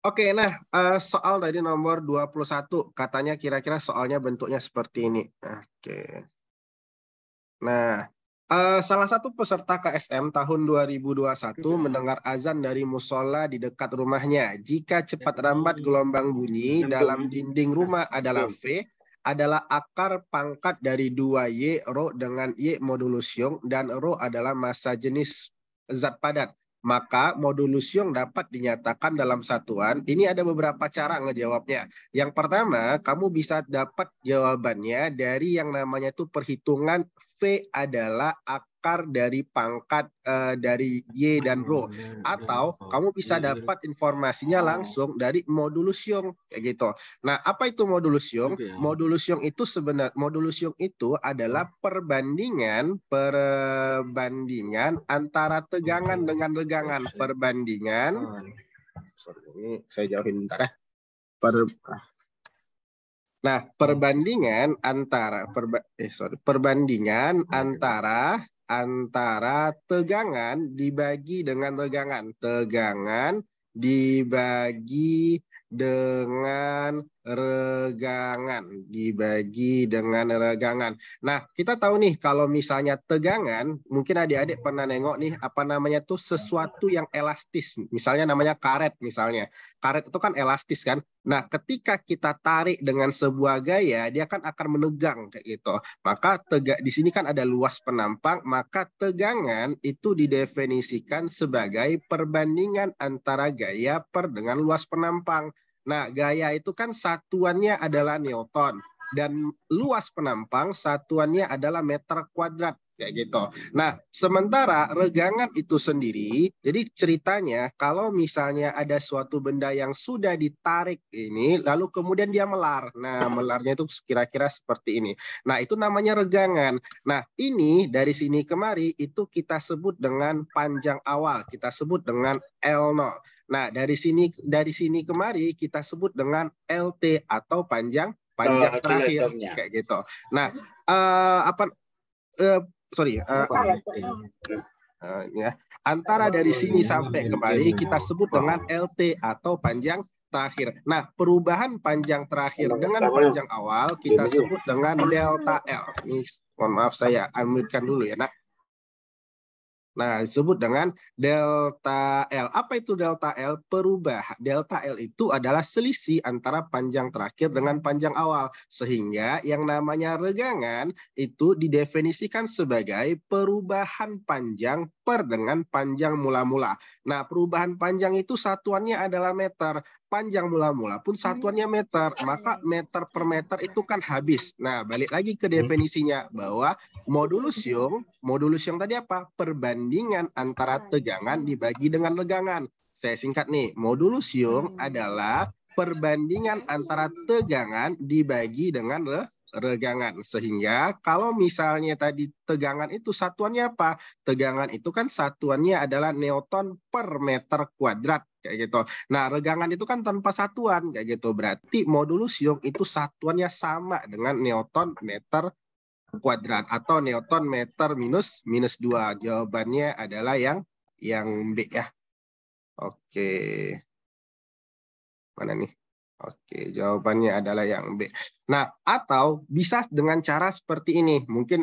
Oke, nah soal tadi nomor 21 katanya kira-kira soalnya bentuknya seperti ini. Oke. Nah, salah satu peserta KSM tahun 2021 mendengar azan dari musola di dekat rumahnya. Jika cepat lambat gelombang bunyi dalam dinding rumah adalah V, adalah akar pangkat dari 2Y rho dengan Y modulus Young, dan rho adalah massa jenis zat padat. Maka modulus Young dapat dinyatakan dalam satuan. Ini ada beberapa cara ngejawabnya. Yang pertama, kamu bisa dapat jawabannya dari yang namanya itu perhitungan V adalah akar dari pangkat dari Y dan rho. Atau kamu bisa dapat informasinya langsung dari modulus Young kayak gitu. Nah, apa itu modulus Young? Modulus Young itu adalah perbandingan antara tegangan dengan regangan. Sorry, ini saya jauhin bentar ya. Nah, perbandingan antara tegangan dibagi dengan regangan. Tegangan dibagi dengan regangan. Nah, kita tahu nih kalau misalnya tegangan, mungkin adik-adik pernah nengok nih apa namanya tuh sesuatu yang elastis. Misalnya namanya karet misalnya. Karet itu kan elastis kan. Nah, ketika kita tarik dengan sebuah gaya, dia kan akan menegang kayak gitu. Maka di sini kan ada luas penampang, maka tegangan itu didefinisikan sebagai perbandingan antara gaya per dengan luas penampang. Nah, gaya itu kan satuannya adalah Newton dan luas penampang satuannya adalah meter kuadrat kayak gitu. Nah, sementara regangan itu sendiri, jadi ceritanya kalau misalnya ada suatu benda yang sudah ditarik ini, lalu kemudian dia melar. Nah, melarnya itu kira-kira seperti ini. Nah, itu namanya regangan. Nah, ini dari sini kemari itu kita sebut dengan panjang awal, kita sebut dengan L0. Nah, dari sini kemari kita sebut dengan LT atau panjang terakhir kayak gitu. Nah, ya. Antara dari sini sampai kemari kita sebut dengan LT atau panjang terakhir. Nah, perubahan panjang terakhir dengan panjang awal kita sebut dengan delta L. Ini, mohon maaf saya ambilkan dulu ya, nak. Nah, disebut dengan delta L. Apa itu delta L? Perubahan. Delta L itu adalah selisih antara panjang terakhir dengan panjang awal. Sehingga yang namanya regangan itu didefinisikan sebagai perubahan panjang per dengan panjang mula-mula. Nah, perubahan panjang itu satuannya adalah meter. Panjang mula-mula pun satuannya meter. Maka meter per meter itu kan habis. Nah, balik lagi ke definisinya bahwa modulus Young tadi apa? Perbandingan antara tegangan dibagi dengan regangan. Saya singkat nih, modulus Young adalah perbandingan antara tegangan dibagi dengan regangan. Sehingga kalau misalnya tadi tegangan itu satuannya apa? Tegangan itu kan satuannya adalah Newton per meter kuadrat kayak gitu. Nah, regangan itu kan tanpa satuan kayak gitu. Berarti modulus Young itu satuannya sama dengan Newton meter kuadrat atau Newton meter minus 2. Jawabannya adalah yang B ya. Oke. Mana nih? Oke, jawabannya adalah yang B. Nah, atau bisa dengan cara seperti ini. Mungkin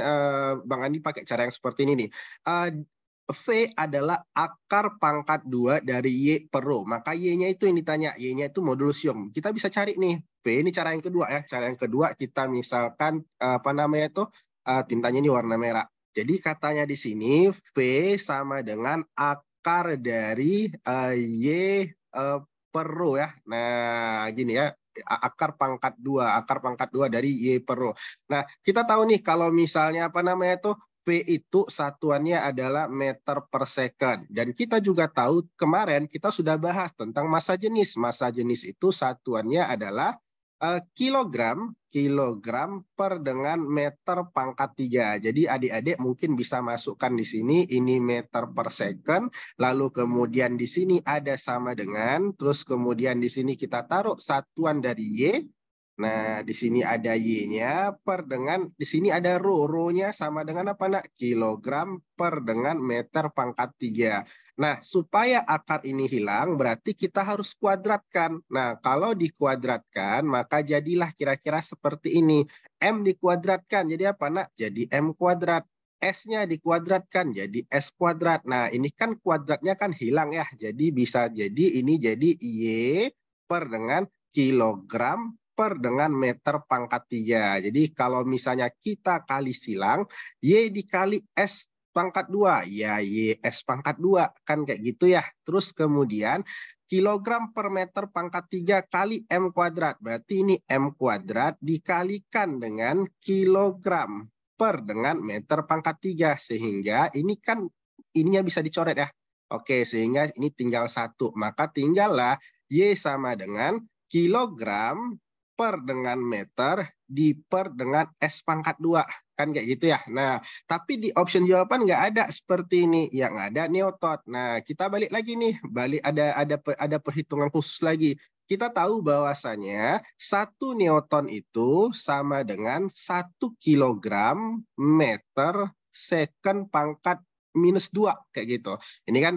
Bang Andi pakai cara yang seperti ini nih. V adalah akar pangkat 2 dari Y per rho. Maka Y-nya itu yang ditanya. Y-nya itu modulus Young. Kita bisa cari nih. V ini cara yang kedua ya. Cara yang kedua kita misalkan apa namanya itu tintanya ini warna merah. Jadi katanya di sini V sama dengan akar dari Y per rho ya. Nah, gini ya, akar pangkat 2 dari Y per rho. Nah, kita tahu nih kalau misalnya apa namanya itu P itu satuannya adalah meter per second. Dan kita juga tahu kemarin kita sudah bahas tentang massa jenis. Massa jenis itu satuannya adalah kilogram per dengan meter pangkat 3. Jadi adik-adik mungkin bisa masukkan di sini ini meter per second, lalu kemudian di sini ada sama dengan, terus kemudian di sini kita taruh satuan dari Y. Nah, di sini ada Y-nya per dengan, di sini ada rho. Rho-nya sama dengan apa nak? Kilogram per dengan meter pangkat 3. Nah, supaya akar ini hilang, berarti kita harus kuadratkan. Nah, kalau dikuadratkan, maka jadilah kira-kira seperti ini. M dikuadratkan, jadi apa, Nak? Jadi M kuadrat. S-nya dikuadratkan, jadi S kuadrat. Nah, ini kan kuadratnya kan hilang ya. Jadi bisa jadi ini jadi Y per dengan kilogram per dengan meter pangkat 3. Jadi kalau misalnya kita kali silang, Y dikali S pangkat 2, ya YS pangkat 2, kan kayak gitu ya. Terus kemudian kilogram per meter pangkat 3 kali M kuadrat. Berarti ini M kuadrat dikalikan dengan kilogram per dengan meter pangkat 3. Sehingga ini kan ininya bisa dicoret ya. Oke, sehingga ini tinggal 1. Maka tinggallah Y sama dengan kilogram per dengan meter diper dengan S pangkat 2. Kan kayak gitu ya. Nah, tapi di option jawaban nggak ada seperti ini. Yang ada Newton. Nah, kita balik lagi nih. Ada perhitungan khusus lagi. Kita tahu bahwasanya 1 Newton itu sama dengan 1 kilogram meter second pangkat minus 2. Kayak gitu. Ini kan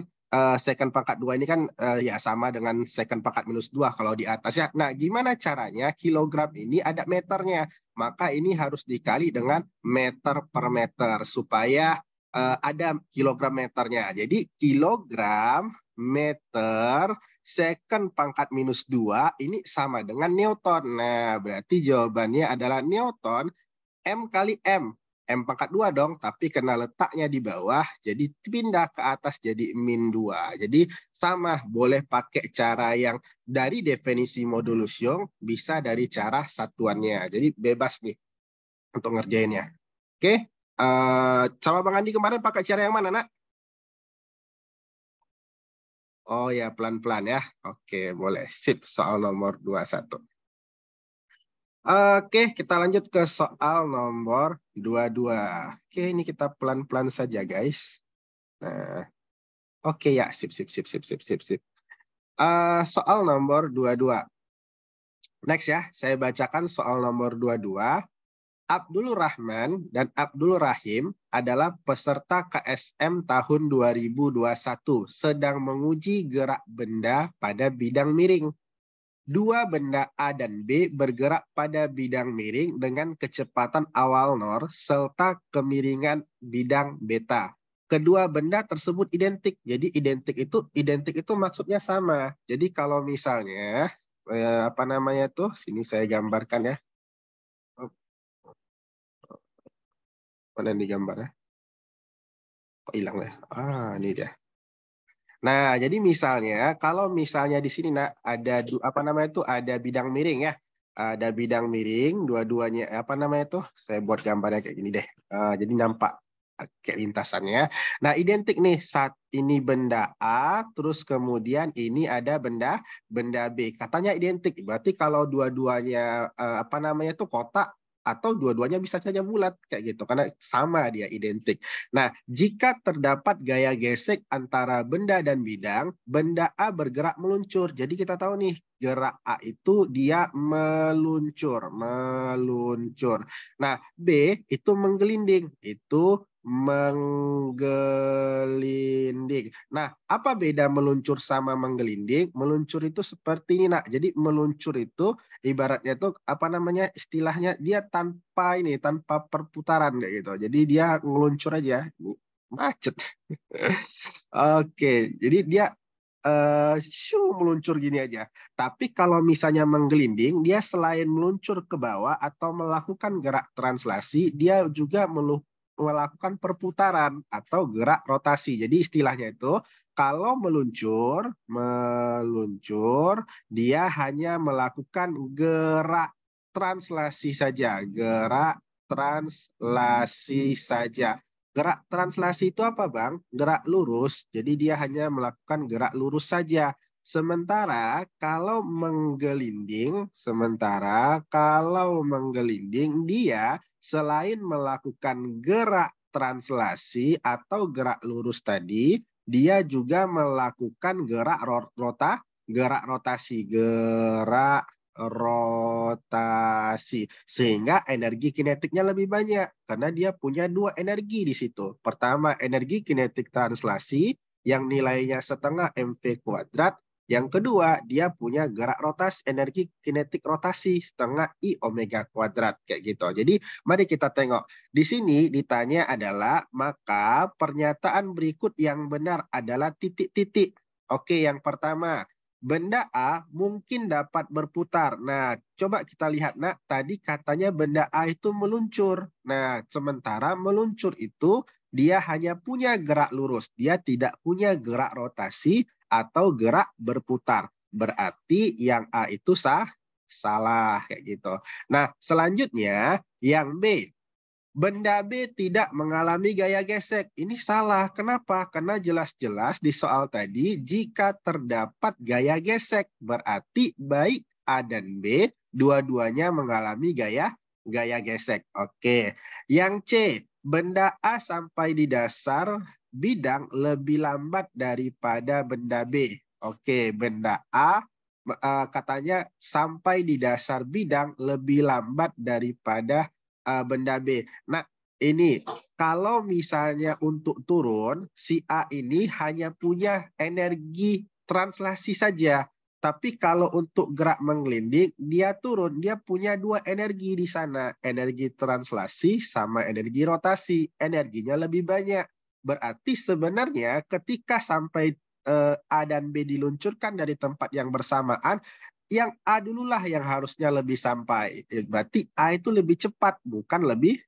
second pangkat 2 ini kan ya sama dengan second pangkat minus 2 kalau di atas ya. Nah, gimana caranya kilogram ini ada meternya? Maka ini harus dikali dengan meter per meter supaya ada kilogram meternya. Jadi kilogram meter second pangkat minus 2 ini sama dengan Newton. Nah, berarti jawabannya adalah Newton M kali M. M pangkat 2 dong, tapi karena letaknya di bawah, jadi pindah ke atas jadi min 2. Jadi sama, boleh pakai cara yang dari definisi modulus Young, bisa dari cara satuannya. Jadi bebas nih untuk ngerjainnya. Oke, coba Bang Andi kemarin pakai cara yang mana, Nak? Oh ya, pelan-pelan ya. Oke, boleh. Sip, soal nomor 21. Oke, kita lanjut ke soal nomor 22. Oke, ini kita pelan-pelan saja, guys. Nah, oke ya, sip. Soal nomor 22. Next ya, saya bacakan soal nomor 22. Abdul Rahman dan Abdul Rahim adalah peserta KSM tahun 2021, sedang menguji gerak benda pada bidang miring. Dua benda A dan B bergerak pada bidang miring dengan kecepatan awal nor serta kemiringan bidang beta. Kedua benda tersebut identik. Jadi identik itu maksudnya sama. Jadi kalau misalnya apa namanya tuh? Sini saya gambarkan ya. Mana nih gambarnya? Kok hilang ya? Ini dia. Nah, jadi misalnya kalau misalnya di sini ada apa namanya itu ada bidang miring ya. Ada bidang miring, dua-duanya apa namanya itu? Saya buat gambarnya kayak gini deh. Jadi nampak kayak lintasannya. Nah, identik nih saat ini benda A, terus kemudian ini ada benda B. Katanya identik. Berarti kalau dua-duanya apa namanya itu kotak atau dua-duanya bisa saja bulat kayak gitu karena sama dia identik. Nah, jika terdapat gaya gesek antara benda dan bidang, benda A bergerak meluncur. Jadi kita tahu nih, gerak A itu dia meluncur. Nah, B itu menggelinding. Itu menggelinding. Nah, apa beda meluncur sama menggelinding? Meluncur itu seperti ini, Nak. Jadi meluncur itu ibaratnya tuh apa namanya istilahnya dia tanpa perputaran kayak gitu. Jadi dia ngeluncur aja. Macet. Oke, jadi dia meluncur gini aja. Tapi kalau misalnya menggelinding, dia selain meluncur ke bawah atau melakukan gerak translasi, dia juga melakukan perputaran atau gerak rotasi. Jadi istilahnya itu kalau meluncur, dia hanya melakukan gerak translasi saja, gerak translasi saja. Gerak translasi itu apa, Bang? Gerak lurus. Jadi dia hanya melakukan gerak lurus saja. Sementara kalau menggelinding, dia selain melakukan gerak translasi atau gerak lurus tadi, dia juga melakukan gerak rotasi sehingga energi kinetiknya lebih banyak karena dia punya dua energi di situ. Pertama energi kinetik translasi, yang nilainya setengah mv kuadrat. Yang kedua, dia punya gerak rotasi, energi kinetik rotasi setengah I omega kuadrat kayak gitu. Jadi mari kita tengok. Di sini ditanya adalah maka pernyataan berikut yang benar adalah titik-titik. Oke, yang pertama, benda A mungkin dapat berputar. Nah, coba kita lihat, nak. Tadi katanya benda A itu meluncur. Nah, sementara meluncur itu dia hanya punya gerak lurus. Dia tidak punya gerak rotasi atau gerak berputar. Berarti yang A itu salah kayak gitu. Nah, selanjutnya yang B. Benda B tidak mengalami gaya gesek. Ini salah. Kenapa? Karena jelas-jelas di soal tadi jika terdapat gaya gesek berarti baik A dan B dua-duanya mengalami gaya gesek. Oke. Yang C, benda A sampai di dasar bidang lebih lambat daripada benda B. Oke, benda A katanya sampai di dasar bidang lebih lambat daripada benda B. Nah, ini kalau misalnya untuk turun, si A ini hanya punya energi translasi saja. Tapi kalau untuk gerak menggelinding, dia turun. Dia punya dua energi di sana. Energi translasi sama energi rotasi. Energinya lebih banyak. Berarti sebenarnya ketika sampai A dan B diluncurkan dari tempat yang bersamaan, yang A dululah yang harusnya lebih sampai. Berarti A itu lebih cepat, bukan lebih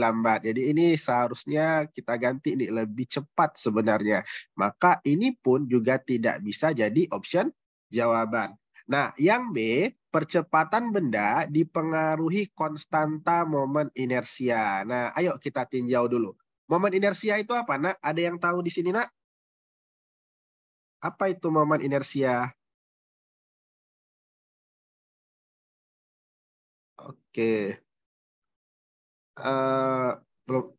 lambat. Jadi ini seharusnya kita ganti nih, lebih cepat sebenarnya. Maka ini pun juga tidak bisa jadi option jawaban. Nah, yang B, percepatan benda dipengaruhi konstanta momen inersia. Nah, ayo kita tinjau dulu. Momen inersia itu apa, nak? Ada yang tahu di sini, nak? Apa itu momen inersia? Oke.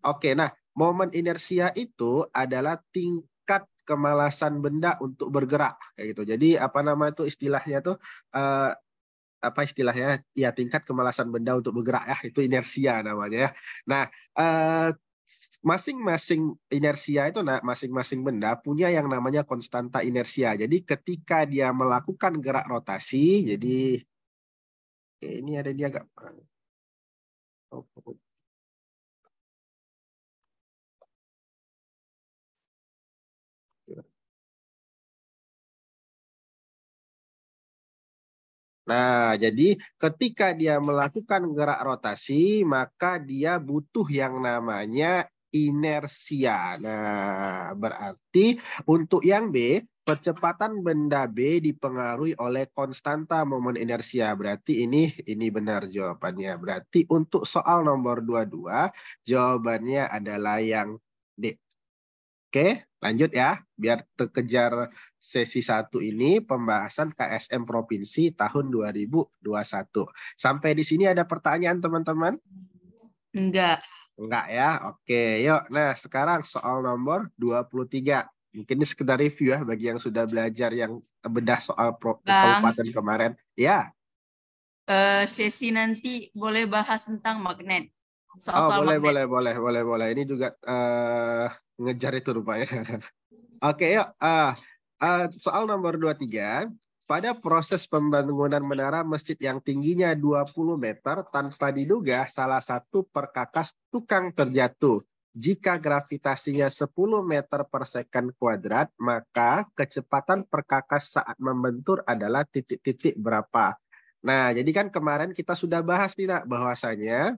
Oke, nah, momen inersia itu adalah tingkat kemalasan benda untuk bergerak kayak gitu. Jadi apa nama itu istilahnya tuh apa istilahnya? Ya, tingkat kemalasan benda untuk bergerak ya, itu inersia namanya ya. Nah, masing-masing inersia itu, nah, masing-masing benda punya yang namanya konstanta inersia. Jadi ketika dia melakukan gerak rotasi, jadi ini ada dia agak. Nah, jadi ketika dia melakukan gerak rotasi, maka dia butuh yang namanya inersia. Nah, berarti untuk yang B, percepatan benda B dipengaruhi oleh konstanta momen inersia. Berarti ini benar jawabannya. Berarti untuk soal nomor 22, jawabannya adalah yang D. Oke, lanjut ya. Biar terkejar sesi 1 ini pembahasan KSM Provinsi tahun 2021. Sampai di sini ada pertanyaan teman-teman? Enggak. Enggak ya? Oke, yuk. Nah, sekarang soal nomor 23. Mungkin ini sekedar review ya bagi yang sudah belajar yang bedah soal kabupaten kemarin. Ya. Sesi nanti boleh bahas tentang magnet. Oh, Soal-soal boleh, magnet. boleh. Ini juga ngejar itu rupanya. Oke, yuk. Soal nomor 23. Pada proses pembangunan menara masjid yang tingginya 20 meter, tanpa diduga salah satu perkakas tukang terjatuh. Jika gravitasinya 10 meter per second kuadrat, maka kecepatan perkakas saat membentur adalah titik-titik berapa. Nah, jadi kan kemarin kita sudah bahas nih, nak, bahwasanya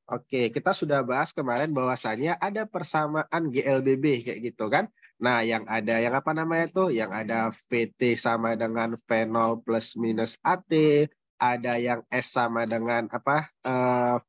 Oke, kita sudah bahas kemarin bahwasannya ada persamaan GLBB kayak gitu kan. Nah, yang ada yang apa namanya tuh? Yang ada VT sama dengan V0 plus minus AT, ada yang S sama dengan apa?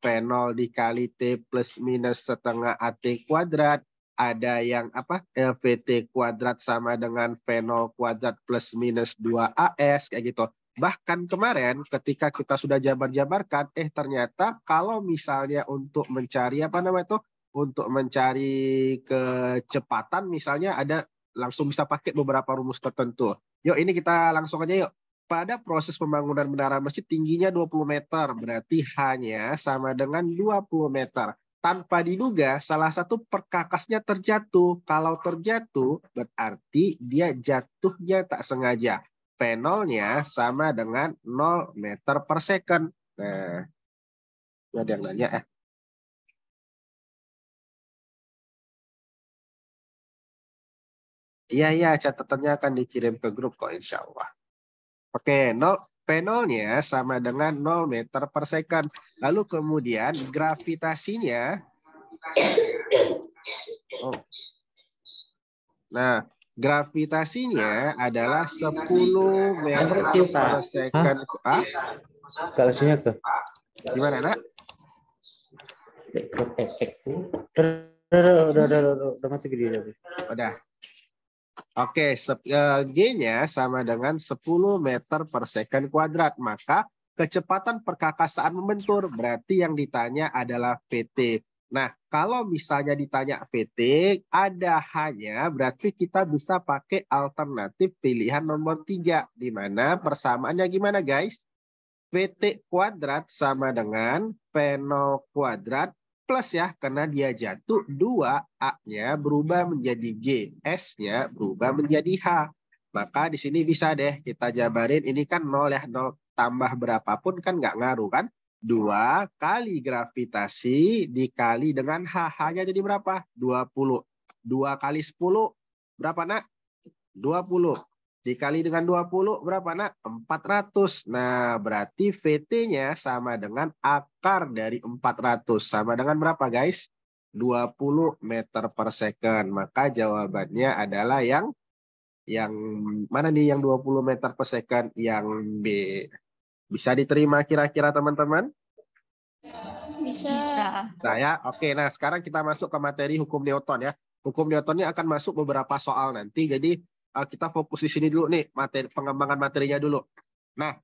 V0 dikali T plus minus setengah AT kuadrat, ada yang apa? VT kuadrat sama dengan V0 kuadrat plus minus 2AS kayak gitu. Bahkan kemarin ketika kita sudah jabar-jabarkan, ternyata kalau misalnya untuk mencari apa namanya itu, untuk mencari kecepatan misalnya ada langsung bisa pakai beberapa rumus tertentu. Yuk ini kita langsung aja yuk. Pada proses pembangunan menara masjid tingginya 20 meter, berarti hanya sama dengan 20 meter. tanpa diduga salah satu perkakasnya terjatuh. Kalau terjatuh berarti dia jatuhnya tak sengaja. P0-nya sama dengan 0 meter per second. Nah, ada yang nanya ya. Iya, catatannya akan dikirim ke grup kok insya Allah. Oke, P0-nya sama dengan 0 meter per second. Lalu kemudian gravitasinya. Nah, gravitasinya adalah 10 meter per second. Galaksinya ke? Gimana, Nak? Udah mati video. Udah. Oke, G-nya sama dengan 10 meter per second kuadrat. Maka kecepatan perkakasaan membentur. Berarti yang ditanya adalah VT. Nah, kalau misalnya ditanya VT, ada hanya berarti kita bisa pakai alternatif pilihan nomor 3. Di mana persamaannya gimana, guys? VT kuadrat sama dengan P0 kuadrat plus ya, karena dia jatuh 2, A-nya berubah menjadi G, S-nya berubah menjadi H. Maka di sini bisa deh kita jabarin, ini kan 0 ya, 0 tambah berapapun kan nggak ngaruh kan. 2 kali gravitasi dikali dengan H. H-nya jadi berapa? 20. 2 kali 10, berapa, Nak? 20. Dikali dengan 20 berapa, Nak? 400. Nah, berarti VT-nya sama dengan akar dari 400. Sama dengan berapa, guys? 20 meter per second. Maka jawabannya adalah yang mana nih yang 20 meter per second? Yang B. Bisa diterima kira-kira, teman-teman? Bisa. Nah, ya. Oke, nah sekarang kita masuk ke materi hukum Newton ya. Hukum Newtonnya akan masuk beberapa soal nanti. Jadi kita fokus di sini dulu nih, pengembangan materinya dulu. Nah,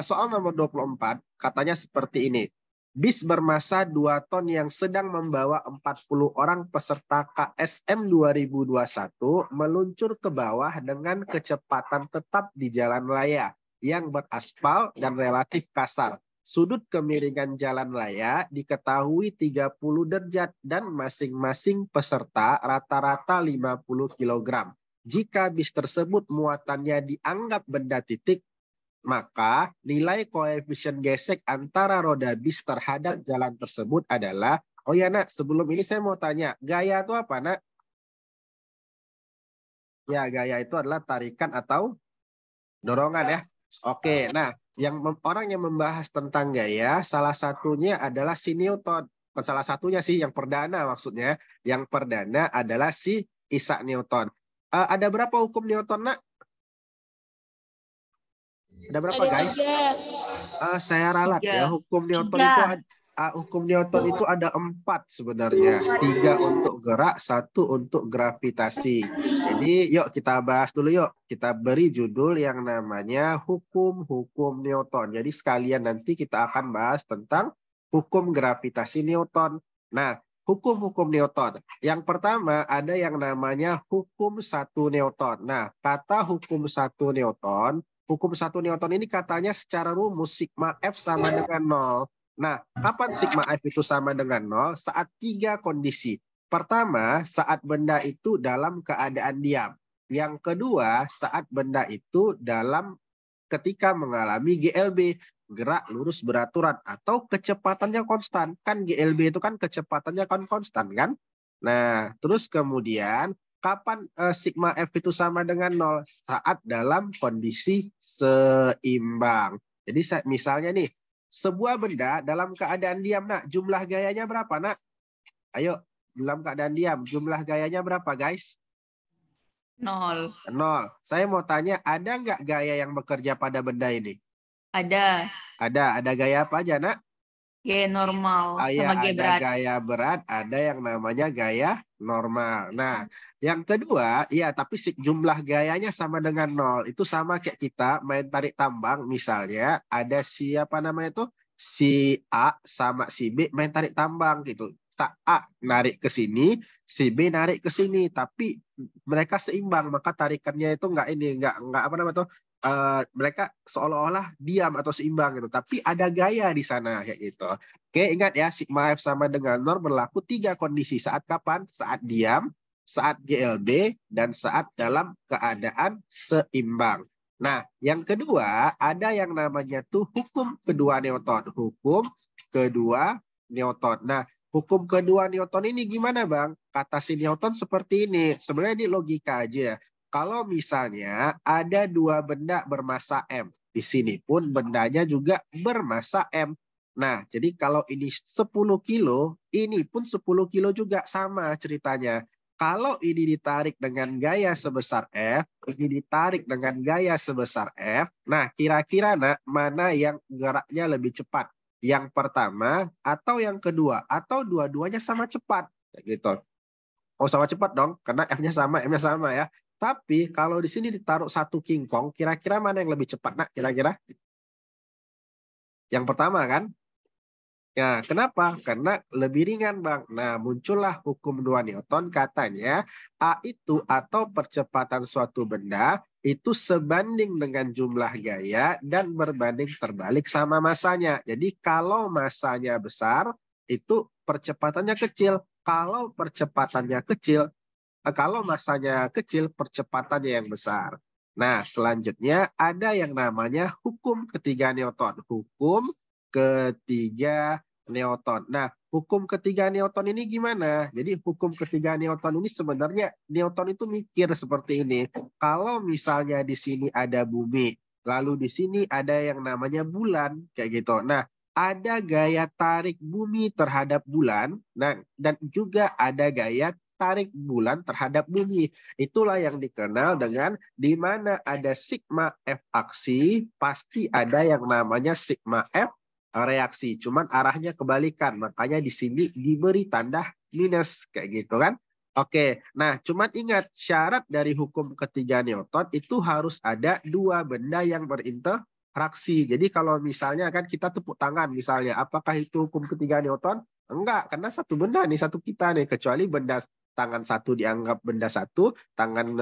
soal nomor 24 katanya seperti ini. Bis bermasa 2 ton yang sedang membawa 40 orang peserta KSM 2021 meluncur ke bawah dengan kecepatan tetap di jalan raya yang beraspal dan relatif kasar. Sudut kemiringan jalan raya diketahui 30 derajat dan masing-masing peserta rata-rata 50 kg. Jika bis tersebut muatannya dianggap benda titik, maka nilai koefisien gesek antara roda bis terhadap jalan tersebut adalah, oh ya, Nak, sebelum ini saya mau tanya, gaya itu apa, Nak? Ya, gaya itu adalah tarikan atau dorongan ya. Oke, nah, orang yang membahas tentang gaya, salah satunya adalah si Newton. Bukan salah satunya sih, yang perdana maksudnya. Yang perdana adalah si Isaac Newton. Ada berapa hukum Newton, Nak? Ada berapa, guys? Saya ralat ya. Hukum Newton itu ada 4 sebenarnya. 3 untuk gerak, 1 untuk gravitasi. Jadi yuk kita bahas dulu yuk. Kita beri judul yang namanya hukum-hukum Newton. Jadi sekalian nanti kita akan bahas tentang hukum gravitasi Newton. Nah, hukum-hukum Newton. Yang pertama ada yang namanya hukum 1 Newton. Nah, kata hukum 1 Newton, hukum 1 Newton ini katanya secara rumus sigma F sama dengan 0. Nah, kapan sigma F itu sama dengan 0? Saat 3 kondisi. Pertama, saat benda itu dalam keadaan diam. Yang kedua, saat benda itu ketika mengalami GLB, gerak lurus beraturan, atau kecepatannya konstan. Kan GLB itu kan kecepatannya kan konstan kan? Nah, terus kemudian kapan sigma F itu sama dengan 0? Saat dalam kondisi seimbang. Jadi misalnya nih, sebuah benda dalam keadaan diam, Nak, jumlah gayanya berapa, Nak? Ayo, dalam keadaan diam, jumlah gayanya berapa, guys? 0. 0. Saya mau tanya, ada nggak gaya yang bekerja pada benda ini? Ada. Ada gaya apa aja, Nak? G normal sama G ada berat. gaya berat, ada yang namanya gaya normal. Nah, yang kedua, ya tapi jumlah gayanya sama dengan 0. Itu sama kayak kita main tarik tambang, misalnya ada siapa namanya itu? Si A sama si B main tarik tambang gitu. A narik ke sini, si B narik ke sini, tapi mereka seimbang, maka tarikannya itu nggak apa namanya tuh? mereka seolah-olah diam atau seimbang gitu, tapi ada gaya di sana kayak gitu. Oke, ingat ya, sigma F sama dengan 0 berlaku 3 kondisi. Saat kapan? Saat diam, saat GLB, dan saat dalam keadaan seimbang. Nah, yang kedua, ada yang namanya tuh hukum kedua Newton. Hukum kedua Newton. Nah, hukum kedua Newton ini gimana, Bang? Kata si Newton seperti ini. Sebenarnya ini logika aja. Kalau misalnya ada dua benda bermasa M, di sini pun bendanya juga bermasa M. Nah, jadi kalau ini 10 kilo, ini pun 10 kilo juga, sama ceritanya. Kalau ini ditarik dengan gaya sebesar F, ini ditarik dengan gaya sebesar F, nah kira-kira mana yang geraknya lebih cepat? Yang pertama atau yang kedua? Atau dua-duanya sama cepat? Gitu. Oh, sama cepat dong, karena F-nya sama, M-nya sama ya. Tapi kalau di sini ditaruh satu kingkong, kira-kira mana yang lebih cepat, nak? Kira-kira? Yang pertama kan? Ya, kenapa? Karena lebih ringan, Bang. Nah, muncullah hukum 2 Newton, katanya A itu atau percepatan suatu benda itu sebanding dengan jumlah gaya dan berbanding terbalik sama masanya. Jadi kalau masanya besar, itu percepatannya kecil. Kalau percepatannya kecil, kalau masanya kecil, percepatannya yang besar. Nah, selanjutnya ada yang namanya hukum ketiga Newton. Hukum ketiga Newton. Nah, hukum ketiga Newton ini gimana? Jadi hukum ketiga Newton ini sebenarnya Newton itu mikir seperti ini. Kalau misalnya di sini ada bumi, lalu di sini ada yang namanya bulan, kayak gitu. Nah, ada gaya tarik bumi terhadap bulan, nah, dan juga ada gaya tarik bulan terhadap bumi. Itulah yang dikenal dengan di mana ada sigma F aksi, pasti ada yang namanya sigma F reaksi. Cuman arahnya kebalikan. Makanya di sini diberi tanda minus. Kayak gitu kan. Oke, nah cuman ingat syarat dari hukum ketiga Newton itu harus ada dua benda yang berinteraksi. Jadi kalau misalnya kan kita tepuk tangan misalnya, apakah itu hukum ketiga Newton? Enggak, karena satu benda nih, satu kita nih. Kecuali benda tangan satu dianggap benda satu, tangan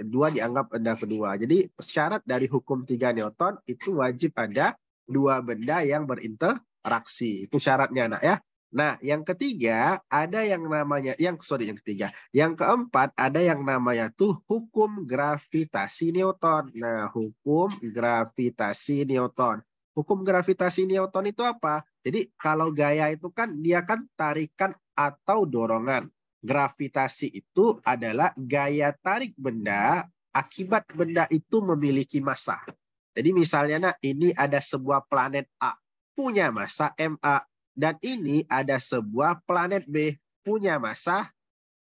dua dianggap benda kedua. Jadi syarat dari hukum 3 Newton itu wajib ada dua benda yang berinteraksi. Itu syaratnya, nak ya. Nah, yang ketiga ada yang namanya yang ketiga. Yang keempat ada yang namanya tuh hukum gravitasi Newton. Nah, hukum gravitasi Newton. Hukum gravitasi Newton itu apa? Jadi kalau gaya itu kan dia kan tarikan atau dorongan. Gravitasi itu adalah gaya tarik benda akibat benda itu memiliki massa. Jadi misalnya, nah, ini ada sebuah planet A punya massa MA dan ini ada sebuah planet B punya massa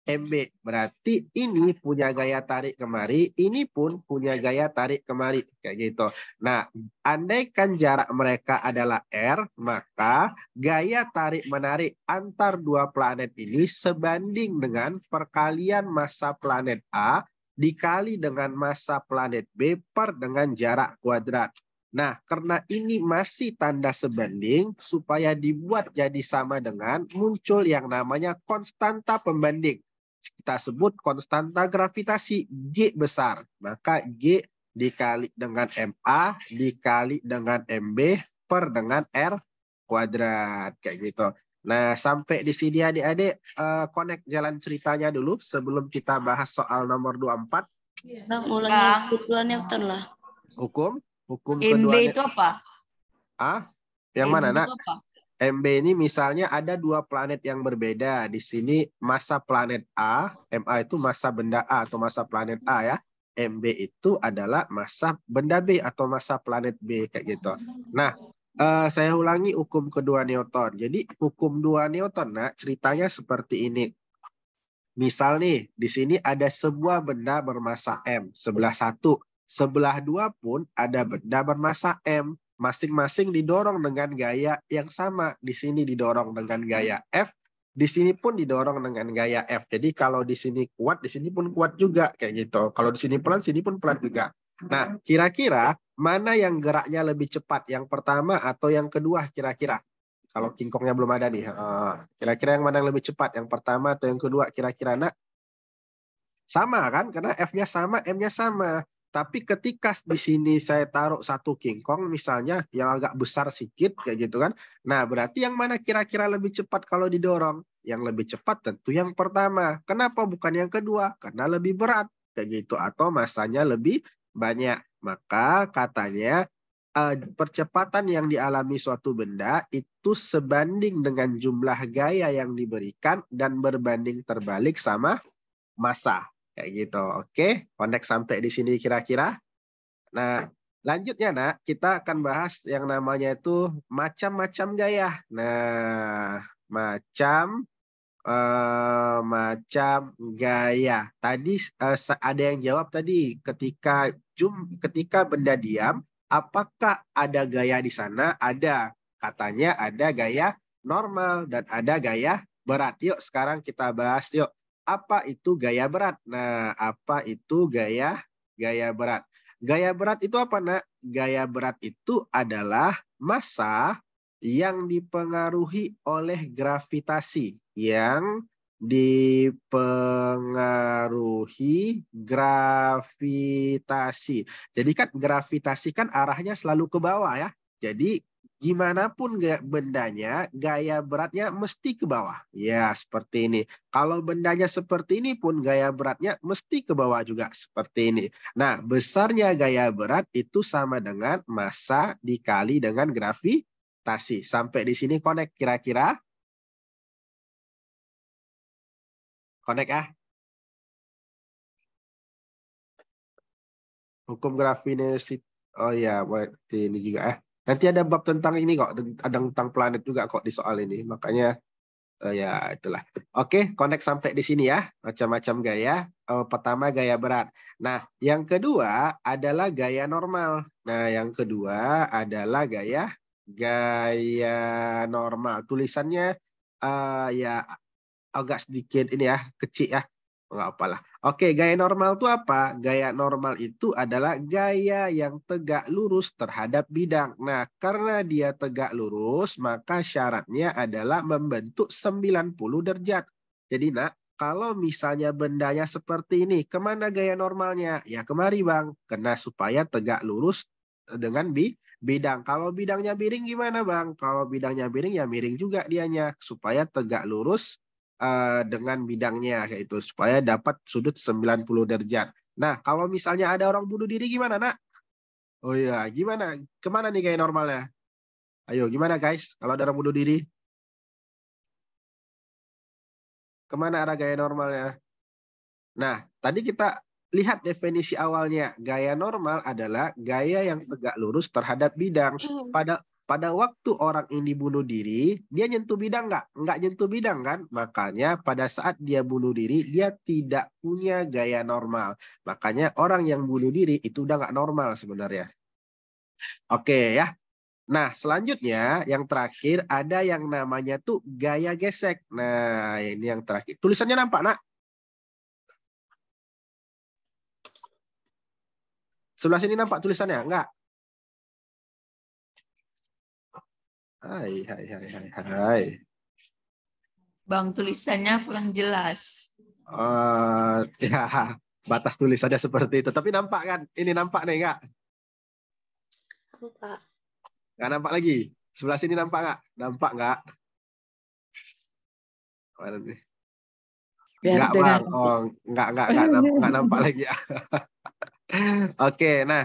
MB. Berarti ini punya gaya tarik kemari, ini pun punya gaya tarik kemari, kayak gitu. Nah, andaikan jarak mereka adalah R, maka gaya tarik menarik antar dua planet ini sebanding dengan perkalian massa planet A dikali dengan massa planet B per dengan jarak kuadrat. Nah, karena ini masih tanda sebanding, supaya dibuat jadi sama dengan muncul yang namanya konstanta pembanding. Kita sebut konstanta gravitasi G besar. Maka G dikali dengan MA dikali dengan MB per dengan R kuadrat. Kayak gitu. Nah, sampai di sini adik-adik connect jalan ceritanya dulu sebelum kita bahas soal nomor 24. Bang, ulangi kedua Newton lah. Hukum MB kedua. itu apa? Yang MB mana, nak? itu apa? MB ini misalnya ada dua planet yang berbeda. Di sini massa planet A, MA itu massa benda A atau massa planet A ya. MB itu adalah massa benda B atau massa planet B, kayak gitu. Nah, saya ulangi hukum kedua Newton. Jadi hukum 2 Newton, nah, ceritanya seperti ini. Misal nih, di sini ada sebuah benda bermassa M, sebelah satu. Sebelah dua pun ada benda bermassa M. Masing-masing didorong dengan gaya yang sama. Di sini didorong dengan gaya F, di sini pun didorong dengan gaya F. Jadi kalau di sini kuat, di sini pun kuat juga, kayak gitu. Kalau di sini pelan, sini pun pelan juga. Nah, kira-kira mana yang geraknya lebih cepat? Yang pertama atau yang kedua kira-kira? Kalau kingkongnya belum ada nih. Kira-kira yang mana yang lebih cepat? Yang pertama atau yang kedua kira-kira, nak? Sama kan? Karena F-nya sama, M-nya sama. Tapi ketika di sini saya taruh satu kingkong misalnya yang agak besar sedikit kayak gitu kan. Nah, berarti yang mana kira-kira lebih cepat kalau didorong? Yang lebih cepat tentu yang pertama. Kenapa bukan yang kedua? Karena lebih berat kayak gitu atau masanya lebih banyak. Maka katanya percepatan yang dialami suatu benda itu sebanding dengan jumlah gaya yang diberikan dan berbanding terbalik sama massa. Kayak gitu. Oke, connect sampai di sini kira-kira. Nah, lanjutnya nak, kita akan bahas yang namanya itu macam-macam gaya. Nah, macam gaya. Tadi ada yang jawab tadi ketika benda diam, apakah ada gaya di sana? Ada. Katanya ada gaya normal dan ada gaya berat. Yuk sekarang kita bahas yuk. Apa itu gaya berat? Nah, apa itu gaya berat? Gaya berat itu apa, nak? Gaya berat itu adalah massa yang dipengaruhi oleh gravitasi. Yang dipengaruhi gravitasi. Jadi kan gravitasi kan arahnya selalu ke bawah ya. Jadi gimana pun bendanya, gaya beratnya mesti ke bawah. Ya, seperti ini. Kalau bendanya seperti ini pun gaya beratnya mesti ke bawah juga seperti ini. Nah, besarnya gaya berat itu sama dengan massa dikali dengan gravitasi. Sampai di sini connect kira-kira? Connect ah. Hukum gravitasi. Oh ya, buat ini juga. Nanti ada bab tentang ini kok, ada tentang planet juga kok di soal ini. Makanya ya itulah. Oke, connect sampai di sini ya. Macam-macam gaya. Pertama gaya berat. Nah, yang kedua adalah gaya normal. Nah, yang kedua adalah gaya normal. Tulisannya ya agak sedikit ini ya, kecil ya. Enggak apalah. Oke, gaya normal itu apa? Gaya normal itu adalah gaya yang tegak lurus terhadap bidang. Nah, karena dia tegak lurus, maka syaratnya adalah membentuk 90 derajat. Jadi, nak, kalau misalnya bendanya seperti ini, kemana gaya normalnya? Ya kemari, Bang. Karena supaya tegak lurus dengan bidang. Kalau bidangnya miring gimana, Bang? Kalau bidangnya miring, ya miring juga dianya. Supaya tegak lurus dengan bidangnya yaitu supaya dapat sudut 90 derajat. Nah, kalau misalnya ada orang bunuh diri gimana, nak? Oh iya, gimana? Kemana nih gaya normalnya? Ayo, gimana guys? Kalau ada orang bunuh diri, kemana arah gaya normalnya? Nah, tadi kita lihat definisi awalnya. Gaya normal adalah gaya yang tegak lurus terhadap bidang. Pada waktu orang ini bunuh diri, dia nyentuh bidang nggak? Nggak nyentuh bidang kan? Makanya pada saat dia bunuh diri, dia tidak punya gaya normal. Makanya orang yang bunuh diri itu udah nggak normal sebenarnya. Oke ya. Nah, selanjutnya yang terakhir ada yang namanya tuh gaya gesek. Nah, ini yang terakhir. Tulisannya nampak, nak? Sebelah sini nampak tulisannya? Enggak? Hai. Bang, tulisannya kurang jelas. Ya, batas tulisannya seperti itu. Tapi nampak kan? Ini nampak nih, enggak? Nampak. Enggak nampak lagi? Sebelah sini nampak enggak? Nampak enggak? Mana nih? Enggak, Bang. Oh, enggak nampak lagi ya. Oke, nah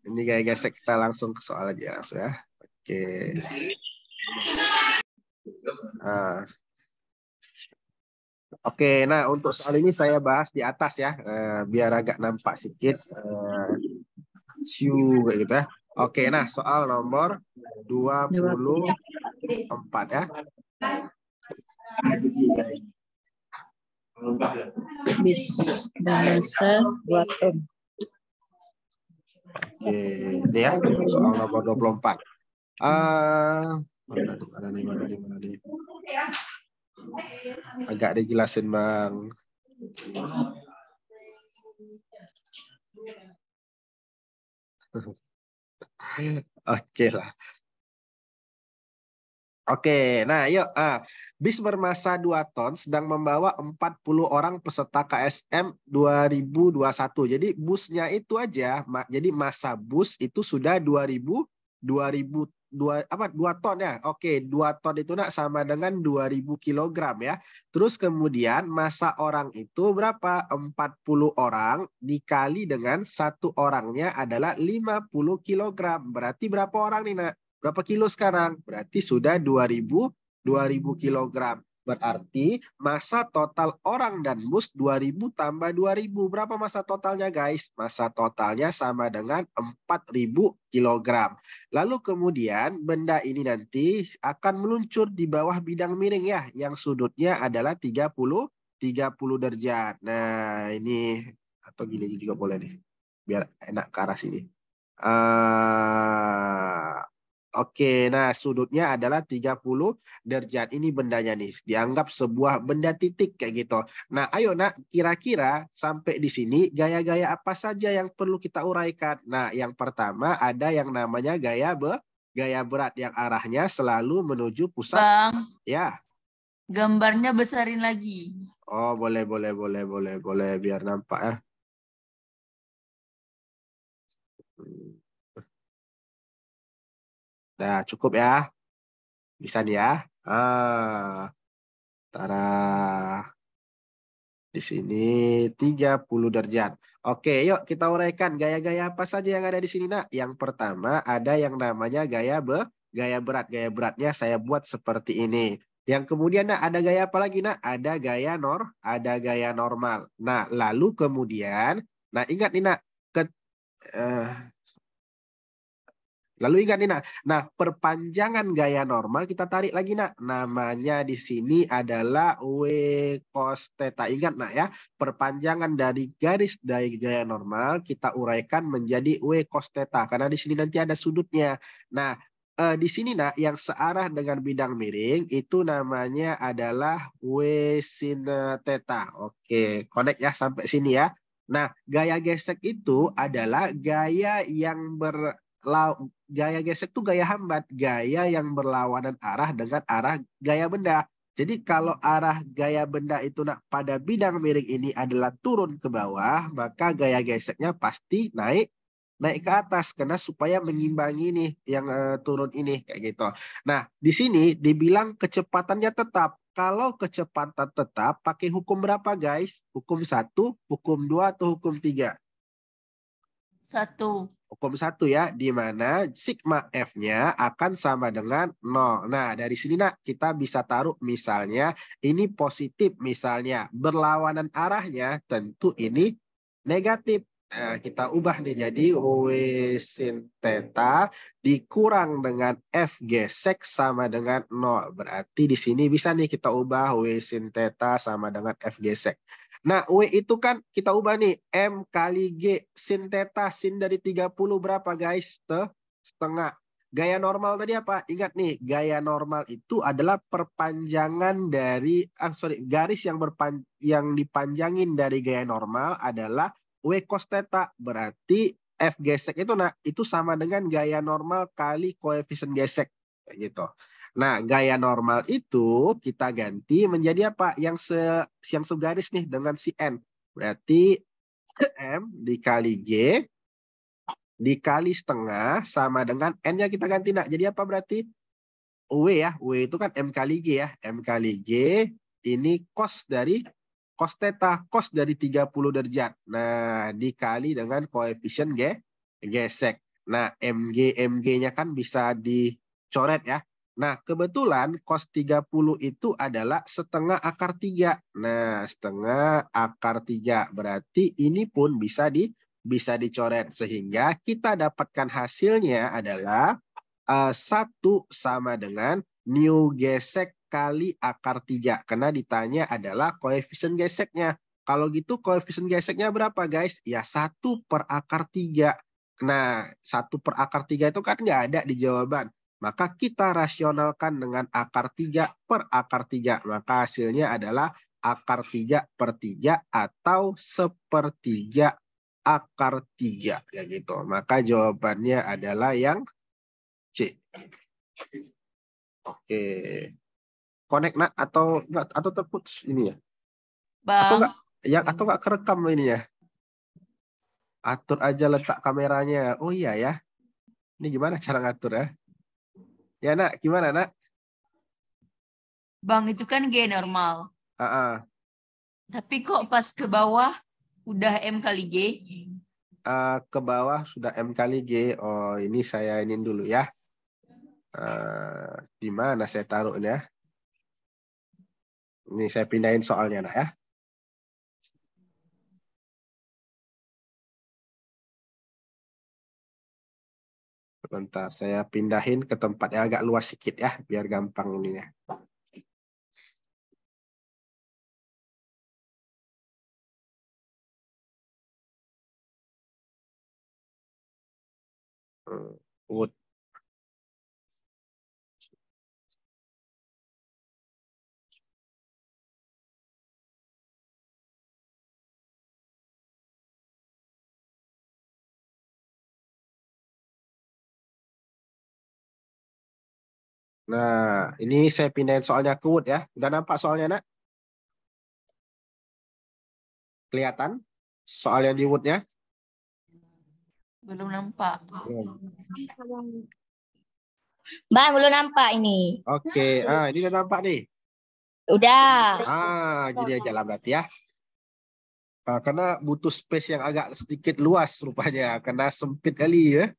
ini guys, kita langsung ke soal aja langsung ya. Oke. Oke, nah untuk soal ini saya bahas di atas ya, biar agak nampak sedikit kayak gitu ya. Oke, nah soal nomor 24 ya. Bis masa 2 ton. Oke, ini ya soal nomor 24. Mana nih? Agak dijelasin, Bang. Oke lah. Oke, nah yuk. Bis bermassa 2 ton sedang membawa 40 orang peserta KSM 2021. Jadi busnya itu aja, jadi massa bus itu sudah 2 ton ya. Oke, 2 ton itu nak sama dengan 2000 kilogram ya. Terus kemudian massa orang itu berapa? 40 orang dikali dengan 1 orangnya adalah 50 kilogram. Berarti berapa orang nih nak? Berapa kilo sekarang? Berarti sudah 2000 kilogram. Berarti massa total orang dan bus 2000 tambah 2000. Berapa massa totalnya guys? Massa totalnya sama dengan 4000 kilogram. Lalu kemudian benda ini nanti akan meluncur di bawah bidang miring ya, yang sudutnya adalah 30 derajat. Nah, ini atau gini juga boleh nih. Biar enak ke arah sini. Oke, nah sudutnya adalah 30 derajat. Ini bendanya nih, dianggap sebuah benda titik kayak gitu. Nah, ayo nak, kira-kira sampai di sini gaya-gaya apa saja yang perlu kita uraikan? Nah, yang pertama ada yang namanya gaya berat yang arahnya selalu menuju pusat. Bang, Ya. gambarnya besarin lagi. Oh, boleh biar nampak ya. Nah, cukup ya. Bisa nih ya. Tara. Di sini 30 derajat. Oke, yuk kita uraikan gaya-gaya apa saja yang ada di sini, nak. Yang pertama ada yang namanya gaya berat. Gaya beratnya saya buat seperti ini. Yang kemudian, nak, ada gaya apa lagi, nak? Ada gaya normal. Nah, lalu kemudian, nah ingat nih, nak, lalu ingat nih, nak. Nah, perpanjangan gaya normal kita tarik lagi, nak. Namanya di sini adalah W cos theta. Ingat, nak ya. Perpanjangan dari garis dari gaya normal kita uraikan menjadi W cos theta karena di sini nanti ada sudutnya. Nah, di sini, nak, yang searah dengan bidang miring itu namanya adalah W sin theta. Oke, connect ya sampai sini ya. Nah, gaya gesek itu adalah gaya yang gaya gesek itu gaya hambat, gaya yang berlawanan arah dengan arah gaya benda. Jadi kalau arah gaya benda itu, nak, pada bidang miring ini adalah turun ke bawah, maka gaya geseknya pasti naik ke atas karena supaya mengimbangi nih yang turun ini kayak gitu. Nah, di sini dibilang kecepatannya tetap. Kalau kecepatan tetap pakai hukum berapa guys? Hukum 1, hukum 2 atau hukum 3? 1. Hukum 1 ya, di mana sigma F-nya akan sama dengan 0. Nah, dari sini, nak, kita bisa taruh misalnya ini positif misalnya. Berlawanan arahnya tentu ini negatif. Nah, kita ubah nih jadi W sin theta dikurang dengan F gesek sama dengan 0. Berarti di sini bisa nih kita ubah W sin theta sama dengan F gesek. Nah, W itu kan kita ubah nih. M kali G sin theta. Sin dari 30 berapa guys? Setengah. Gaya normal tadi apa? Ingat nih, gaya normal itu adalah perpanjangan dari, garis yang dipanjangin dari gaya normal adalah W cos theta. Berarti F gesek itu, nah, itu sama dengan gaya normal kali koefisien gesek. Kayak gitu. Nah, gaya normal itu kita ganti menjadi apa? Yang segaris nih dengan si N. Berarti M dikali G dikali setengah sama dengan N-nya kita ganti, nak. Jadi apa berarti? W ya. W itu kan M kali G ya. M kali G ini cos dari cos theta. Cos dari 30 derajat. Nah, dikali dengan koefisien gesek. Nah, MG-nya kan bisa dicoret ya. Nah, kebetulan cos 30 itu adalah setengah akar 3. Nah, setengah akar 3. Berarti ini pun bisa dicoret. Sehingga kita dapatkan hasilnya adalah 1 sama dengan nu gesek kali akar 3. Karena ditanya adalah koefisien geseknya. Kalau gitu koefisien geseknya berapa guys? Ya 1 per akar 3. Nah, 1 per akar 3 itu kan nggak ada di jawaban. Maka kita rasionalkan dengan akar 3 per akar 3. Maka hasilnya adalah akar 3 per 3 atau 1/3 akar 3. Ya gitu. Maka jawabannya adalah yang C. Oke. Connect nak atau enggak atau terputus ini ya? Bang, Atau enggak kerekam ini ya? Atur aja letak kameranya. Oh iya ya. Ini gimana cara ngatur ya? Ya nak, gimana nak? Bang itu kan G normal. Tapi kok pas ke bawah udah M kali G? Ke bawah sudah M kali G. Oh ini saya ini dulu ya. Di mana saya taruhnya? Ini saya pindahin soalnya nak ya. Sebentar, saya pindahin ke tempat yang agak luas sedikit ya, biar gampang ininya. Wood. Nah, ini saya pindahin soalnya ke Wood ya. Udah nampak soalnya nak? Kelihatan soal yang di Wood-nya? Belum nampak. Bang, belum nampak ini. Oke, ini udah nampak nih. Udah. Gini aja lah berarti ya. Karena butuh space yang agak sedikit luas rupanya, karena sempit kali ya.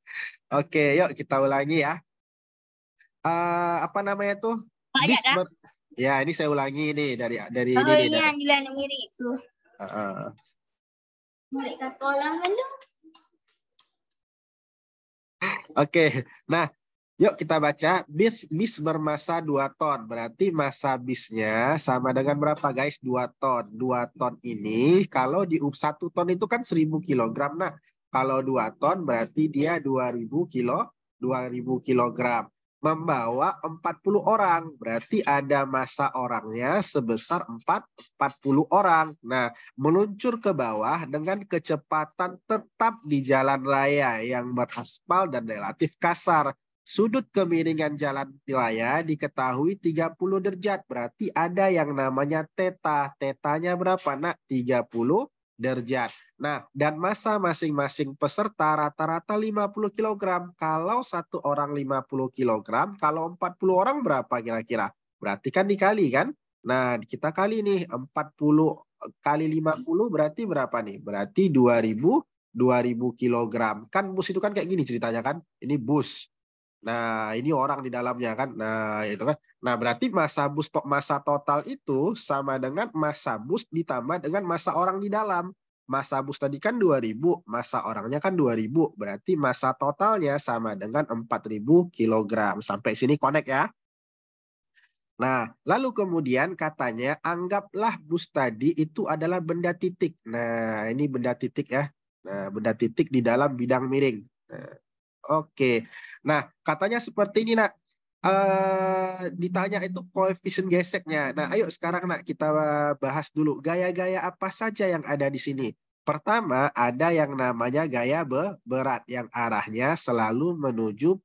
Oke, yuk kita ulangi ya. Apa namanya tuh? Ya, ini saya ulangi nih dari ini. Iya, yang mirip itu. Mereka tolong dulu. Oke, nah yuk kita baca. Bis bermasa 2 ton. Berarti masa bisnya sama dengan berapa guys? 2 ton. 2 ton ini kalau di 1 ton itu kan 1000 kilogram. Nah, kalau 2 ton berarti dia 2000 kilogram. Membawa 40 orang. Berarti ada massa orangnya sebesar 40 orang. Nah, meluncur ke bawah dengan kecepatan tetap di jalan raya yang beraspal dan relatif kasar. Sudut kemiringan jalan raya diketahui 30 derajat. Berarti ada yang namanya theta. Tetanya berapa nak? 30 derajat. Nah, dan massa masing-masing peserta rata-rata 50 kg. Kalau satu orang 50 kg, kalau 40 orang berapa kira-kira? Berarti kan dikali kan? Nah, kita kali nih 40 kali 50 berarti berapa nih? Berarti 2000 kg. Kan bus itu kan kayak gini ceritanya kan? Ini bus. Nah, ini orang di dalamnya kan. Nah, itu kan. Nah, berarti massa total itu sama dengan massa bus ditambah dengan massa orang di dalam. Massa bus tadi kan 2000, massa orangnya kan 2000. Berarti massa totalnya sama dengan 4000 kg. Sampai sini connect ya. Nah, lalu kemudian katanya anggaplah bus tadi itu adalah benda titik. Nah, ini benda titik ya. Nah, benda titik di dalam bidang miring. Nah, oke. Nah, katanya seperti ini, nak. Ditanya itu koefisien geseknya. Nah, ayo sekarang, nak, kita bahas dulu gaya-gaya apa saja yang ada di sini. Pertama, ada yang namanya gaya berat yang arahnya selalu menuju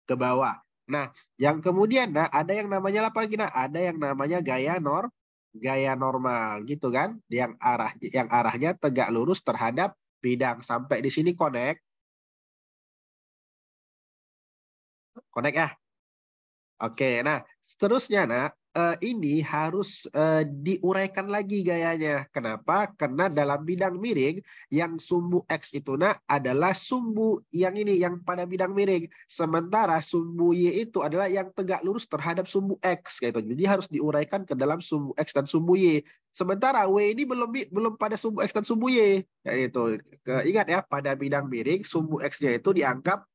ke bawah. Nah, yang kemudian, nah, ada yang namanya apa lagi, nah? Ada yang namanya gaya normal gitu kan, yang arahnya tegak lurus terhadap bidang. Sampai di sini connect ya. Oke, nah seterusnya nak, ini harus diuraikan lagi gayanya. Kenapa? Karena dalam bidang miring yang sumbu X itu nak adalah sumbu yang ini yang pada bidang miring. Sementara sumbu Y itu adalah yang tegak lurus terhadap sumbu X gitu. Jadi harus diuraikan ke dalam sumbu X dan sumbu Y. Sementara W ini belum pada sumbu X dan sumbu Y. Yaitu ingat ya, pada bidang miring sumbu X-nya itu dianggap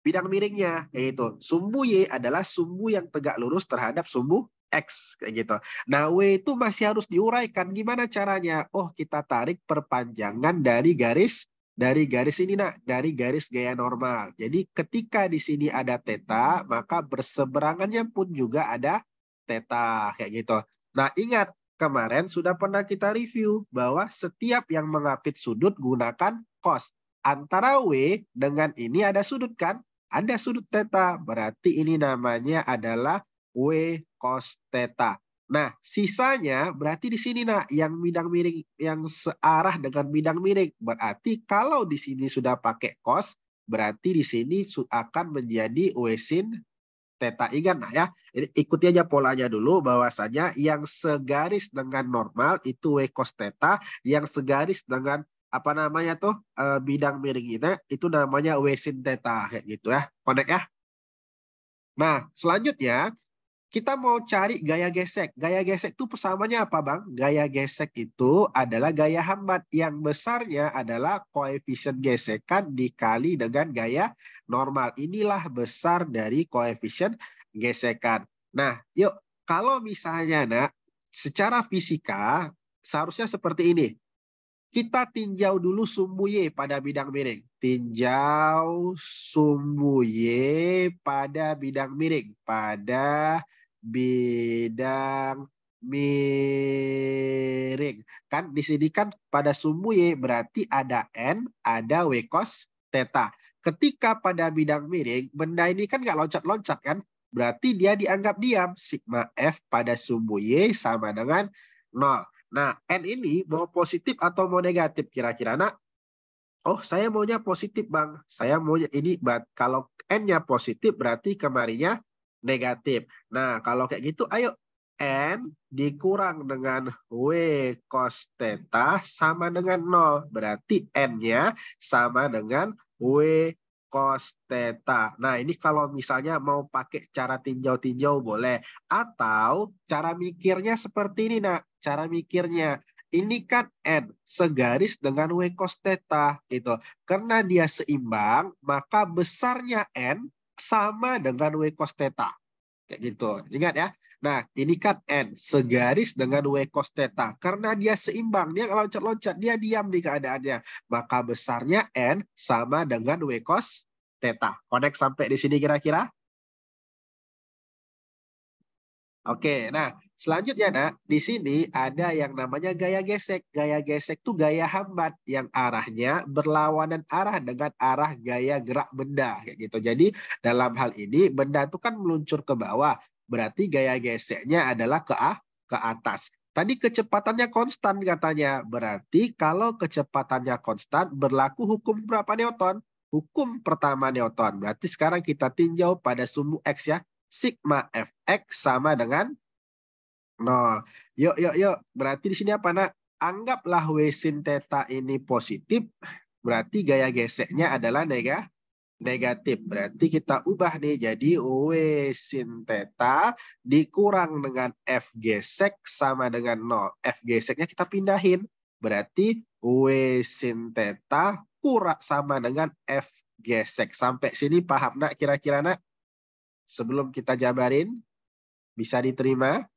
bidang miringnya, yaitu sumbu Y adalah sumbu yang tegak lurus terhadap sumbu X kayak gitu. Nah, W itu masih harus diuraikan. Gimana caranya? Oh, kita tarik perpanjangan dari garis ini, nak, dari garis gaya normal. Jadi ketika di sini ada theta, maka berseberangannya pun juga ada theta kayak gitu. Nah, ingat kemarin sudah pernah kita review bahwa setiap yang mengapit sudut gunakan cos. Antara W dengan ini ada sudut kan? ada sudut theta. Berarti ini namanya adalah W cos theta. Nah, sisanya berarti di sini nak yang bidang miring yang searah dengan bidang miring. Berarti kalau di sini sudah pakai cos, berarti di sini akan menjadi W sin theta. Ingat nah ya, ini ikuti aja polanya dulu bahwasanya yang segaris dengan normal itu W cos theta, yang segaris dengan apa namanya tuh bidang miring itu namanya W sin theta kayak gitu ya. Connect ya. Nah, selanjutnya kita mau cari gaya gesek. Gaya gesek itu persamanya apa, Bang? Gaya gesek itu adalah gaya hambat yang besarnya adalah koefisien gesekan dikali dengan gaya normal. Inilah besar dari koefisien gesekan. Nah, yuk kalau misalnya nak secara fisika seharusnya seperti ini. Kita tinjau dulu sumbu Y pada bidang miring. Tinjau sumbu Y pada bidang miring. Pada bidang miring. Kan di sini kan pada sumbu Y berarti ada N, ada W cos theta. Ketika pada bidang miring, benda ini kan nggak loncat-loncat kan? Berarti dia dianggap diam. Sigma F pada sumbu Y sama dengan 0. Nah, N ini mau positif atau mau negatif kira-kira nak? Oh, saya maunya positif, Bang. Saya maunya ini, kalau N-nya positif berarti kemarinnya negatif. Nah, kalau kayak gitu, ayo N dikurang dengan W cos theta sama dengan 0. Berarti N-nya sama dengan W cos theta. Nah, ini kalau misalnya mau pakai cara tinjau-tinjau boleh. Atau cara mikirnya seperti ini, nak. Cara mikirnya. Ini kan N segaris dengan W cos theta. Gitu. Karena dia seimbang, maka besarnya N sama dengan W cos theta. Kayak gitu. Ingat ya. Nah, ini kan N segaris dengan W cos theta. Karena dia seimbang, dia loncat-loncat, dia diam di keadaannya. Maka besarnya N sama dengan W cos theta. Connect sampai di sini kira-kira? Oke, nah selanjutnya nak, di sini ada yang namanya gaya gesek. Gaya gesek itu gaya hambat yang arahnya berlawanan arah dengan arah gaya gerak benda. Kayak gitu. Jadi dalam hal ini benda itu kan meluncur ke bawah. Berarti gaya geseknya adalah ke atas. Tadi kecepatannya konstan katanya. Berarti kalau kecepatannya konstan berlaku hukum berapa Newton? Hukum pertama Newton. Berarti sekarang kita tinjau pada sumbu X ya. Sigma Fx sama dengan 0. Yuk. Berarti di sini apa nak? Anggaplah W sin theta ini positif. Berarti gaya geseknya adalah negatif. Berarti kita ubah nih jadi W sin theta dikurang dengan F gesek sama dengan 0. F geseknya kita pindahin. Berarti W sin theta kurang sama dengan F gesek. Sampai sini paham nak kira-kira nak? Sebelum kita jabarin, bisa diterima?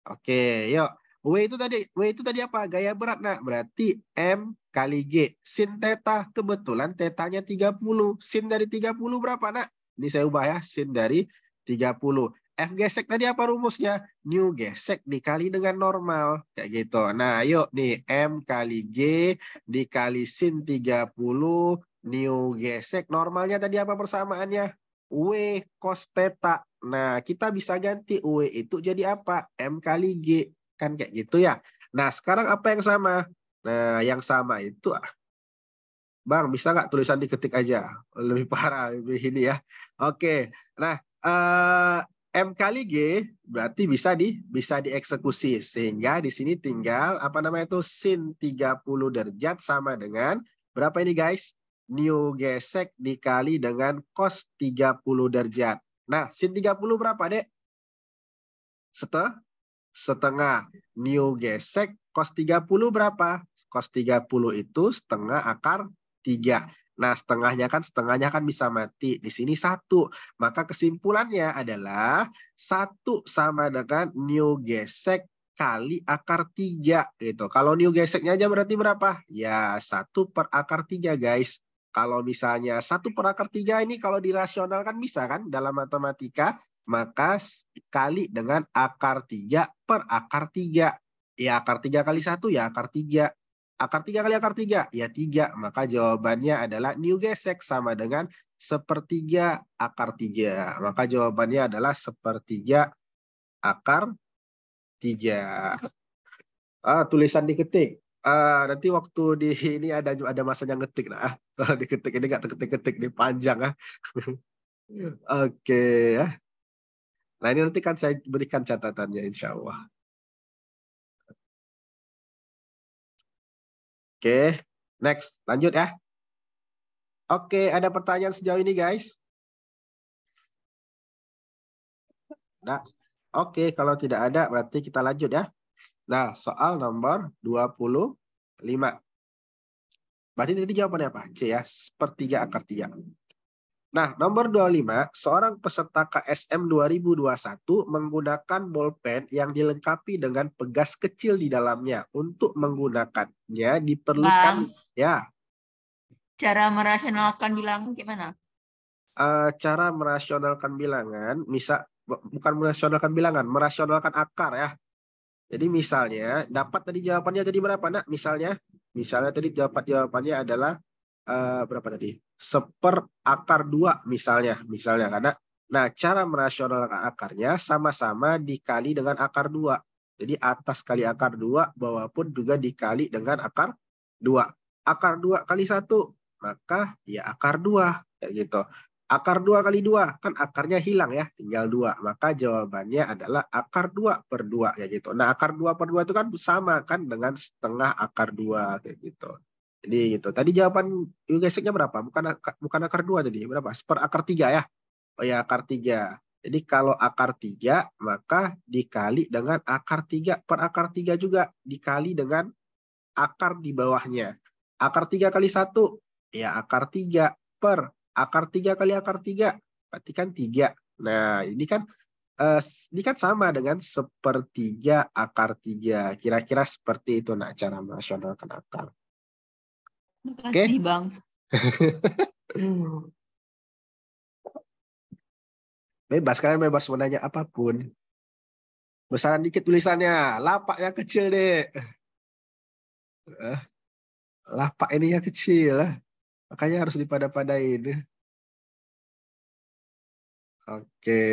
Oke, yuk. W itu tadi apa? Gaya berat, nak. Berarti M kali G. Sin theta, kebetulan tetanya 30. Sin dari 30 berapa, nak? Ini saya ubah ya, sin dari 30. F gesek tadi apa rumusnya? Nu gesek dikali dengan normal. Kayak gitu. Nah, yuk nih. M kali G dikali sin 30. Nu gesek. Normalnya tadi apa persamaannya? W cos theta. Nah, kita bisa ganti W itu jadi apa? M kali G. Kan kayak gitu ya. Nah, sekarang apa yang sama? Nah, yang sama itu, Bang, bisa nggak tulisan diketik aja? Lebih parah, lebih ini ya. Oke. Nah, M kali G berarti bisa dieksekusi. Sehingga di sini tinggal, apa namanya itu? Sin 30 derajat sama dengan, berapa ini guys? Nu gesek dikali dengan cos 30 derajat. Nah, sin 30 berapa, Dek? Setengah. Nu gesek cos 30 berapa? Cos 30 itu setengah akar 3. Nah, setengahnya kan bisa mati. Di sini 1. Maka kesimpulannya adalah 1 sama dengan nu gesek kali akar 3. Gitu. Kalau nu geseknya aja berarti berapa? Ya, 1 per akar 3, guys. Kalau misalnya 1 per akar 3 ini kalau dirasionalkan bisa kan dalam matematika, maka kali dengan akar 3 per akar 3. Ya akar 3 kali 1 ya akar 3. Akar 3 kali akar 3 ya 3. Maka jawabannya adalah nu gesek sama dengan Sepertiga akar 3. Maka jawabannya adalah sepertiga akar 3. Tulisan diketik. Nanti waktu di ini ada masanya ngetik. Nah, kalau diketik ini nggak ketik-ketik, ini panjang. Oke ya. Nah ini nanti kan saya berikan catatannya insya Allah. Oke, next. Lanjut ya. Oke, ada pertanyaan sejauh ini guys? Nah, oke, kalau tidak ada berarti kita lanjut ya. Nah, soal nomor 25. Berarti tadi jawabannya apa? C ya, sepertiga akar 3. Nah, nomor 25, seorang peserta KSM 2021 menggunakan bolpen yang dilengkapi dengan pegas kecil di dalamnya. Untuk menggunakannya diperlukan ya. Cara merasionalkan bilangan gimana? Cara merasionalkan bilangan, bukan merasionalkan bilangan, merasionalkan akar ya. Jadi misalnya dapat tadi jawabannya tadi berapa nak? Misalnya tadi dapat jawabannya adalah berapa tadi? 1/akar 2 misalnya karena nah cara merasionalkan akarnya sama-sama dikali dengan akar 2. Jadi atas kali akar 2, bawah pun juga dikali dengan akar 2. Akar 2 kali 1 maka ya akar 2 kayak gitu. Akar 2 kali 2 kan akarnya hilang ya, tinggal 2. Maka jawabannya adalah akar 2/2 kayak gitu. Nah, akar 2/2 itu kan sama kan dengan setengah akar 2 kayak gitu. Jadi gitu. Tadi jawaban UGS-nya berapa? Bukan akar 2 tadi. Berapa? 1/akar 3 ya. Oh ya, akar 3. Jadi kalau akar 3 maka dikali dengan akar 3/akar 3 juga dikali dengan akar di bawahnya. Akar 3 kali 1 ya akar 3 per akar 3 kali akar 3 berarti kan 3. Nah, ini kan sama dengan sepertiga akar 3. Kira-kira seperti itu nah cara merasionalkan akar. Terima kasih, Bang. Kalian bebas menanya apapun. Besaran dikit tulisannya, lapaknya kecil deh. Lapak ininya kecil. Makanya harus dipada-padain. Oke.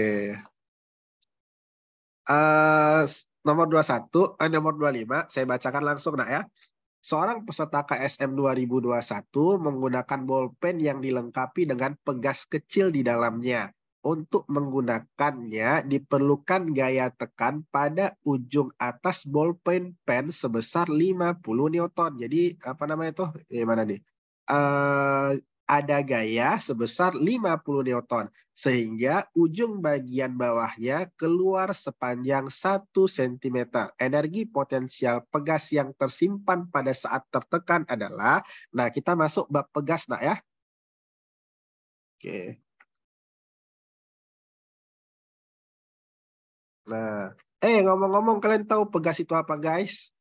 Nomor 21, nomor 25, saya bacakan langsung nak ya. Seorang peserta KSM 2021 menggunakan bolpen yang dilengkapi dengan pegas kecil di dalamnya. Untuk menggunakannya diperlukan gaya tekan pada ujung atas bolpen pen sebesar 50 Newton. Jadi apa namanya itu? Mana nih? Ada gaya sebesar 50 Newton. Sehingga ujung bagian bawahnya keluar sepanjang 1 cm. Energi potensial pegas yang tersimpan pada saat tertekan adalah, nah kita masuk bab pegas nak ya. Oke. Nah, ngomong-ngomong kalian tahu pegas itu apa guys?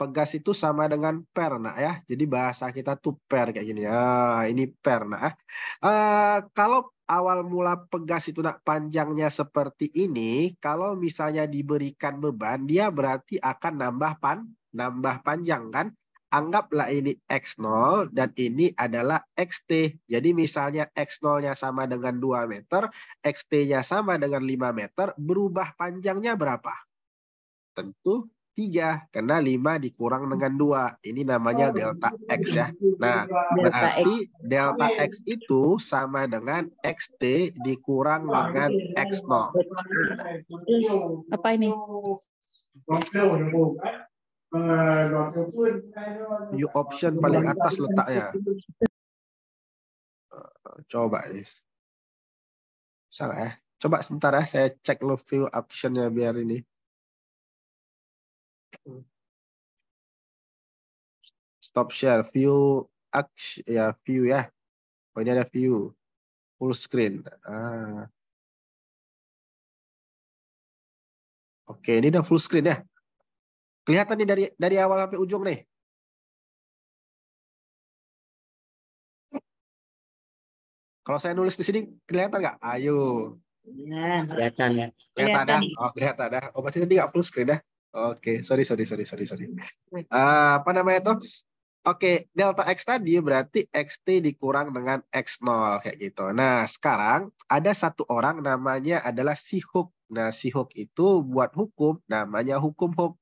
Pegas itu sama dengan per nak ya. Jadi bahasa kita tuh per kayak gini. Ini per nak. Kalau awal mula pegas itu nak panjangnya seperti ini, kalau misalnya diberikan beban, dia berarti akan nambah panjang kan? Anggaplah ini X0 dan ini adalah XT. Jadi misalnya X0-nya sama dengan 2 meter, XT-nya sama dengan 5 meter, berubah panjangnya berapa? Tentu 3, karena 5 dikurang dengan 2. Ini namanya delta X ya. Nah, berarti delta X itu sama dengan XT dikurang dengan X0. Apa ini? View option paling atas letaknya. Coba nih. Salah ya. Coba sebentar ya, saya cek lo view optionnya biar ini. Stop share, view action ya, view ya. Oh, ini ada view full screen. Oke, ini udah full screen ya. Kelihatan nih dari awal sampai ujung nih. Kalau saya nulis di sini kelihatan nggak? Ayo. Ya, kelihatan ya. Kelihatan ya? Oh, kelihatan ya. Oh, pasti nanti nggak full screen ya. Oke, sorry. Apa namanya tuh? Oke, delta X tadi berarti XT dikurang dengan X0 kayak gitu. Nah, sekarang ada satu orang namanya adalah si Hook. Nah, si Hook itu buat hukum namanya hukum Hook.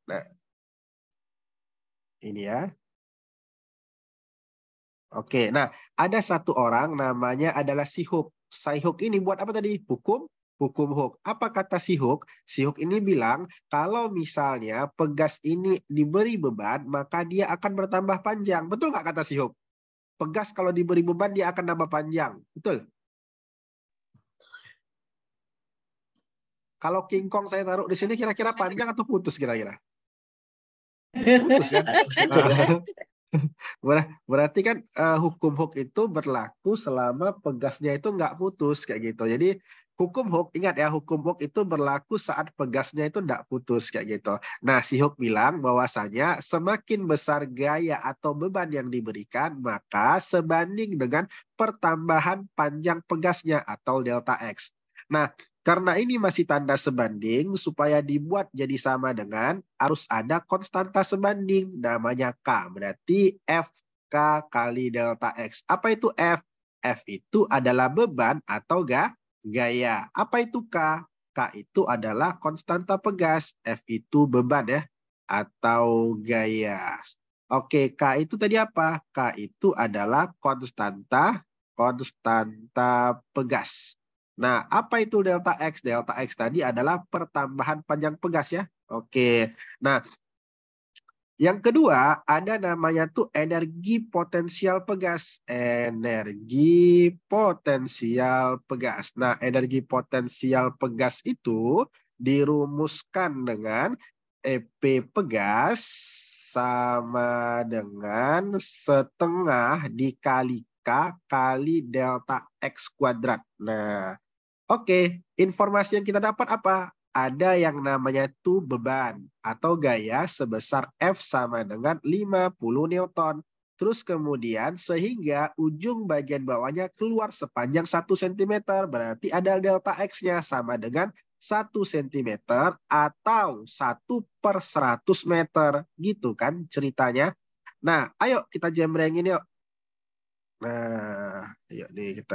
Nah, ini ya. Oke, nah ada satu orang namanya adalah si Hook. Si Hook ini buat apa tadi? Hukum Hook. Apa kata si Hook? Si Hook ini bilang kalau misalnya pegas ini diberi beban, maka dia akan bertambah panjang. Betul nggak kata si Hook? Pegas kalau diberi beban dia akan nambah panjang. Betul? Kalau King Kong saya taruh di sini kira-kira panjang atau putus kira-kira? Putus kan? Berarti kan hukum Hook itu berlaku selama pegasnya itu nggak putus kayak gitu. Jadi hukum Hook, ingat ya, hukum Hook itu berlaku saat pegasnya itu nggak putus kayak gitu. Nah, si Hook bilang bahwasanya semakin besar gaya atau beban yang diberikan, maka sebanding dengan pertambahan panjang pegasnya atau delta X. Nah, karena ini masih tanda sebanding, supaya dibuat jadi sama dengan, harus ada konstanta sebanding, namanya K. Berarti FK kali delta X. Apa itu F? F itu adalah beban atau gaya. Apa itu K? K itu adalah konstanta pegas. F itu beban ya, atau gaya. Oke, K itu tadi apa? K itu adalah konstanta pegas. Nah, apa itu delta X? Delta X tadi adalah pertambahan panjang pegas ya. Oke. Nah, yang kedua ada namanya tuh energi potensial pegas. Energi potensial pegas. Nah, energi potensial pegas itu dirumuskan dengan EP pegas sama dengan setengah dikali K kali delta X kuadrat. Nah, oke, informasi yang kita dapat apa? Ada yang namanya tuh beban atau gaya sebesar F sama dengan 50 Newton. Terus kemudian sehingga ujung bagian bawahnya keluar sepanjang 1 cm. Berarti ada delta X-nya sama dengan 1 cm atau 1/100 meter. Gitu kan ceritanya. Nah, ayo kita jembrengin yuk. Nah, yuk nih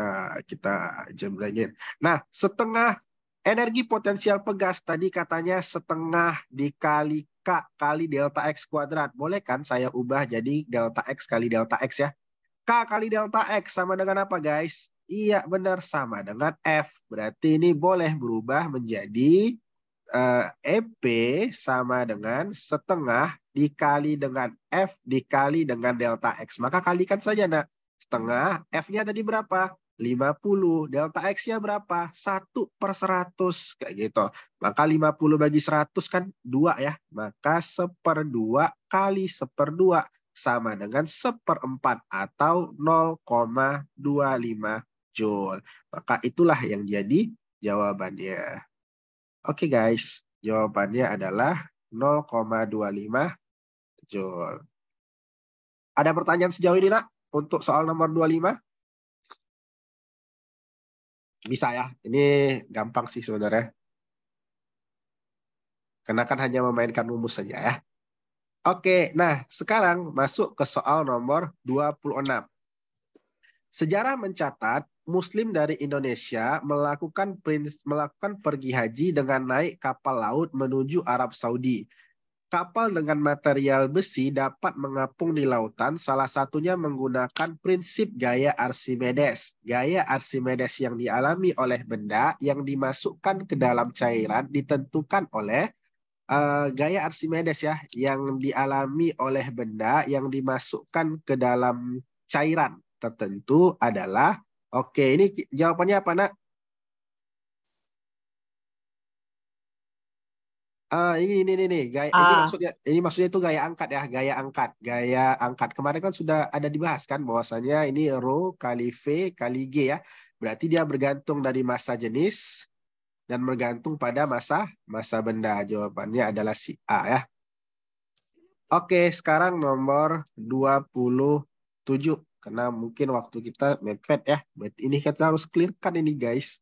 kita jembrengin. Nah, setengah energi potensial pegas tadi katanya setengah dikali K kali delta X kuadrat. Boleh kan saya ubah jadi delta X kali delta X ya? K kali delta X sama dengan apa guys? Iya benar, sama dengan F. Berarti ini boleh berubah menjadi EP sama dengan setengah dikali dengan F dikali dengan delta X. Maka kalikan saja nak. Setengah, F-nya tadi berapa? 50. Delta X-nya berapa? 1/100. Kayak gitu. Maka 50 bagi 100 kan 2 ya. Maka 1/2 kali 1/2 sama dengan 1/4 atau 0,25 Joule. Maka itulah yang jadi jawabannya. Oke guys, jawabannya adalah 0,25 Joule. Ada pertanyaan sejauh ini nak? Untuk soal nomor 25? Bisa ya, ini gampang sih sebenarnya. Karena kan hanya memainkan rumus saja ya. Oke, nah sekarang masuk ke soal nomor 26. Sejarah mencatat Muslim dari Indonesia melakukan pergi haji dengan naik kapal laut menuju Arab Saudi. Kapal dengan material besi dapat mengapung di lautan, salah satunya menggunakan prinsip gaya Archimedes. Gaya Archimedes yang dialami oleh benda yang dimasukkan ke dalam cairan ditentukan oleh gaya Archimedes ya, yang dialami oleh benda yang dimasukkan ke dalam cairan tertentu adalah, oke ini jawabannya apa nak? Ini gaya ini maksudnya itu gaya angkat ya, gaya angkat. Kemarin kan sudah ada dibahas kan bahwasanya ini rho kali V kali G ya. Berarti dia bergantung dari massa jenis dan bergantung pada massa benda. Jawabannya adalah si A ya. Oke, sekarang nomor 27. Karena mungkin waktu kita mepet ya. Ini kita harus clearkan ini guys.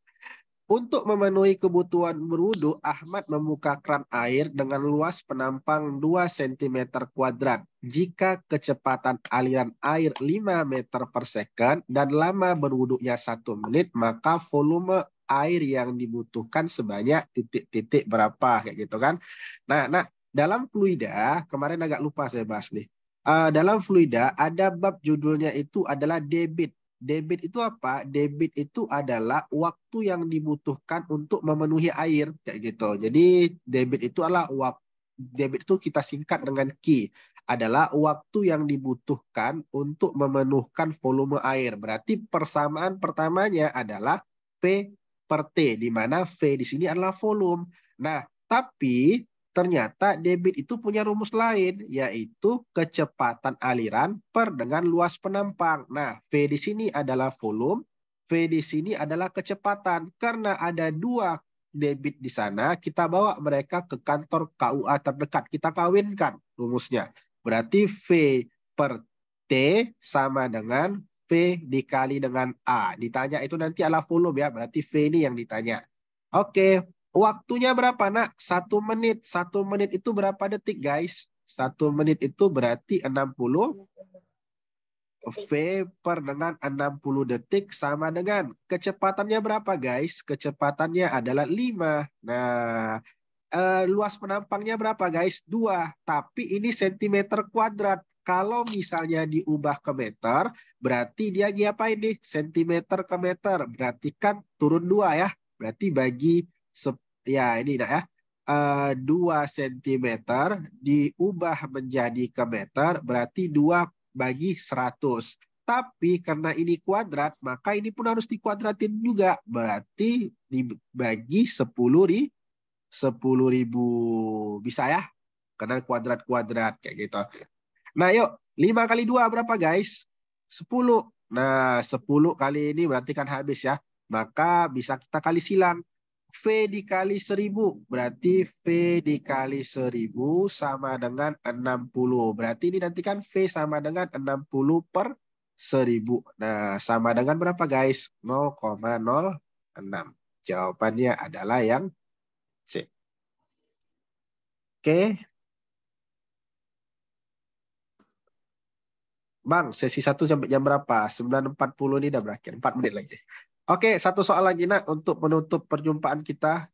Untuk memenuhi kebutuhan berwudu, Ahmad membuka keran air dengan luas penampang 2 cm kuadrat. Jika kecepatan aliran air 5 meter per second dan lama berwudunya 1 menit, maka volume air yang dibutuhkan sebanyak titik-titik berapa, kayak gitu kan. Nah, dalam fluida, kemarin agak lupa saya bahas nih. Dalam fluida ada bab judulnya itu adalah debit. Debit itu apa? Debit itu adalah waktu yang dibutuhkan untuk memenuhi air, kayak gitu. Jadi debit itu adalah debit itu kita singkat dengan Q, adalah waktu yang dibutuhkan untuk memenuhkan volume air. Berarti persamaan pertamanya adalah V per T, di mana V di sini adalah volume. Nah, tapi ternyata debit itu punya rumus lain, yaitu kecepatan aliran per dengan luas penampang. Nah, V di sini adalah volume, V di sini adalah kecepatan. Karena ada 2 debit di sana, kita bawa mereka ke kantor KUA terdekat. Kita kawinkan rumusnya. Berarti V per T sama dengan V dikali dengan A. Ditanya itu nanti adalah volume ya, berarti V ini yang ditanya. Oke. Waktunya berapa, nak? 1 menit. 1 menit itu berapa detik, guys? 1 menit itu berarti 60. V per dengan 60 detik sama dengan kecepatannya berapa, guys? Kecepatannya adalah 5. Nah, luas penampangnya berapa, guys? 2. Tapi ini centimeter kuadrat. Kalau misalnya diubah ke meter, berarti dia diapain nih? Sentimeter ke meter. Berarti kan turun 2 ya. Berarti bagi ya ini ya, 2 cm diubah menjadi ke meter, berarti 2 bagi 100. Tapi karena ini kuadrat, maka ini pun harus dikuadratin juga. Berarti dibagi 10.000. Bisa ya? Karena kuadrat-kuadrat kayak gitu. Nah yuk, 5 kali 2 berapa, guys? 10. Nah, 10 kali ini berarti kan habis ya. Maka bisa kita kali silang. V dikali 1000. Berarti V dikali 1000 sama dengan 60. Berarti ini nanti kan V sama dengan 60 per 1000. Nah, sama dengan berapa, guys? 0,06. Jawabannya adalah yang C. Oke. Bang, sesi 1 sampai jam berapa? 9.40 ini udah berakhir. 4 menit lagi. Oke, satu soal lagi, nak, untuk menutup perjumpaan kita.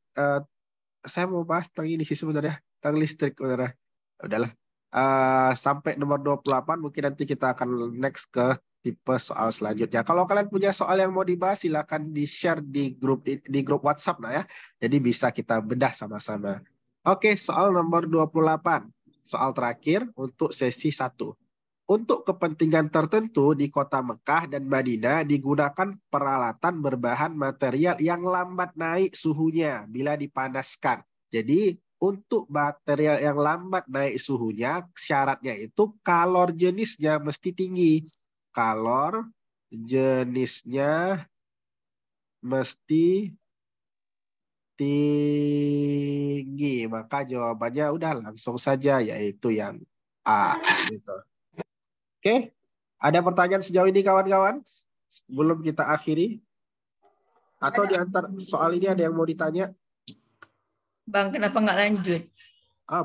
Saya mau bahas tentang ini sih sebenarnya, tentang listrik sebenarnya. Udahlah. Sampai nomor 28 mungkin nanti kita akan next ke tipe soal selanjutnya. Kalau kalian punya soal yang mau dibahas, silakan di-share di grup WhatsApp, nah ya. Jadi bisa kita bedah sama-sama. Oke, soal nomor 28. Soal terakhir untuk sesi 1. Untuk kepentingan tertentu di kota Mekah dan Madinah digunakan peralatan berbahan material yang lambat naik suhunya bila dipanaskan. Jadi untuk material yang lambat naik suhunya, syaratnya itu kalor jenisnya mesti tinggi. Kalor jenisnya mesti tinggi. Maka jawabannya udah langsung saja, yaitu yang A. Gitu. Oke, ada pertanyaan sejauh ini kawan-kawan? Sebelum kita akhiri? Atau di antara soal ini ada yang mau ditanya? Bang, kenapa nggak lanjut?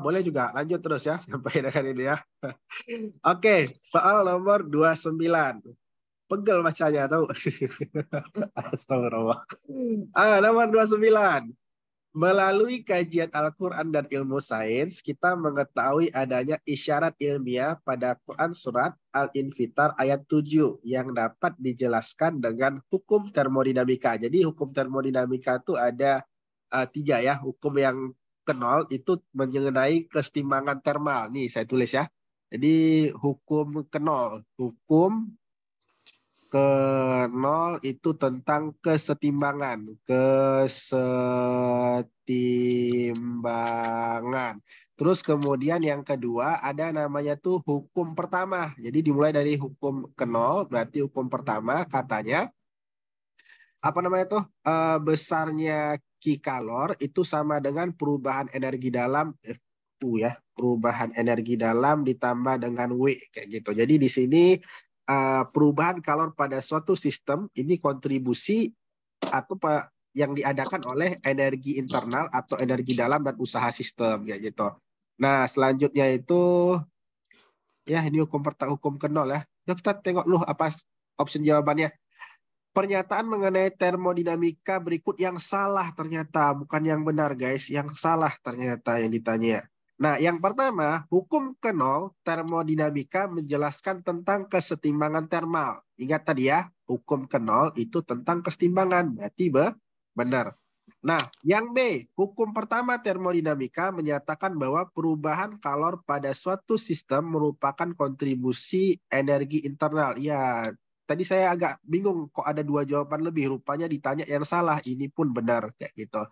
Boleh juga, lanjut terus ya, sampai dengan ini ya. Oke, soal nomor 29. Pegel bacanya, tahu? Astagfirullah. Nomor 29. Melalui kajian Al-Quran dan ilmu sains, kita mengetahui adanya isyarat ilmiah pada Quran Surat Al-Infitar ayat 7 yang dapat dijelaskan dengan hukum termodinamika. Jadi hukum termodinamika itu ada 3 ya. Hukum yang ke-0 itu mengenai kesetimbangan termal. Nih saya tulis ya. Jadi hukum ke-0. Hukum ke-0 itu tentang kesetimbangan. Kesetimbangan. Terus kemudian yang kedua ada namanya tuh hukum pertama. Jadi dimulai dari hukum ke-0, berarti hukum pertama katanya apa namanya tuh besarnya Q kalor itu sama dengan perubahan energi dalam perubahan energi dalam ditambah dengan W kayak gitu. Jadi di sini perubahan kalor pada suatu sistem ini kontribusi atau yang diadakan oleh energi internal atau energi dalam dan usaha sistem ya gitu. Nah, selanjutnya itu ya ini hukum kenol ya. Yuk kita tengok lu apa option jawabannya. Pernyataan mengenai termodinamika berikut yang salah ternyata, bukan yang benar guys, yang salah ternyata yang ditanya. Nah, yang pertama, hukum kenol termodinamika menjelaskan tentang kesetimbangan termal. Ingat tadi ya, hukum kenol itu tentang kesetimbangan, berarti benar. Nah, yang B, hukum pertama termodinamika menyatakan bahwa perubahan kalor pada suatu sistem merupakan kontribusi energi internal. Ya, tadi saya agak bingung kok ada dua jawaban lebih. Rupanya ditanya yang salah. Ini pun benar kayak gitu.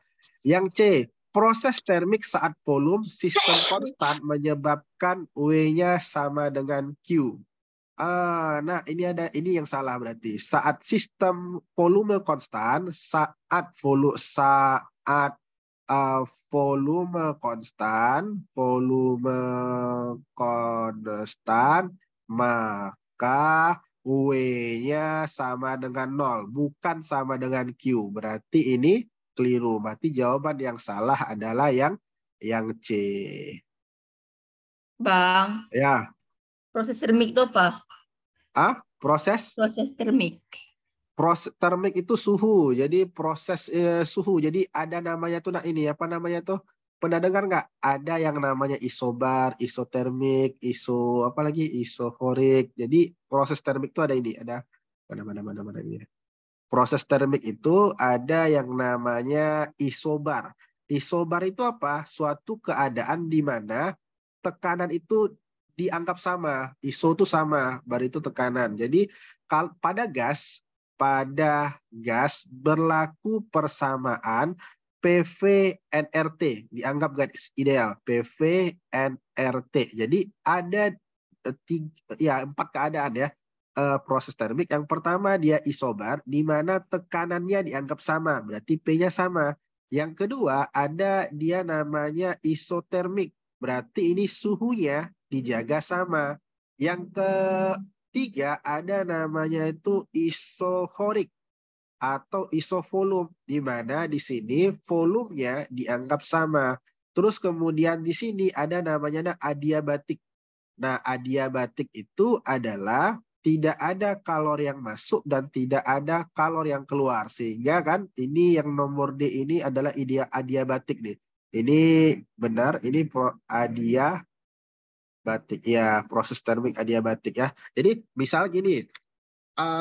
Yang C, proses termik saat volume sistem konstan menyebabkan W-nya sama dengan Q. Nah ini yang salah berarti. Saat sistem volume konstan, volume konstan, maka W-nya sama dengan 0, bukan sama dengan Q. Berarti ini keliru. Berarti jawaban yang salah adalah yang C. Bang. Ya. Proses termik itu apa? Proses termik. Proses termik itu suhu. Jadi proses suhu. Jadi ada namanya tuh ini apa namanya tuh? Pernah dengar nggak? Ada yang namanya isobar, isotermik, apalagi isohorik. Jadi proses termik itu ada ini, ada mana ini. Proses termik itu ada yang namanya isobar. Isobar itu apa? Suatu keadaan di mana tekanan itu dianggap sama. Iso itu sama, bar itu tekanan. Jadi pada gas berlaku persamaan PV nRT, dianggap garis ideal PV nRT. Jadi ada 4 keadaan ya proses termik. Yang pertama dia isobar, di mana tekanannya dianggap sama, berarti P-nya sama. Yang kedua ada dia namanya isotermik, berarti ini suhunya dijaga sama. Yang ketiga ada namanya itu isohorik atau isovolume, di mana di sini volumenya dianggap sama. Terus kemudian di sini ada namanya adiabatik. Nah, adiabatik itu adalah tidak ada kalor yang masuk dan tidak ada kalor yang keluar. Sehingga kan ini yang nomor D ini adalah adiabatik nih. Ini benar, ini adiabatik. Ya, proses termik adiabatik ya. Jadi misal gini,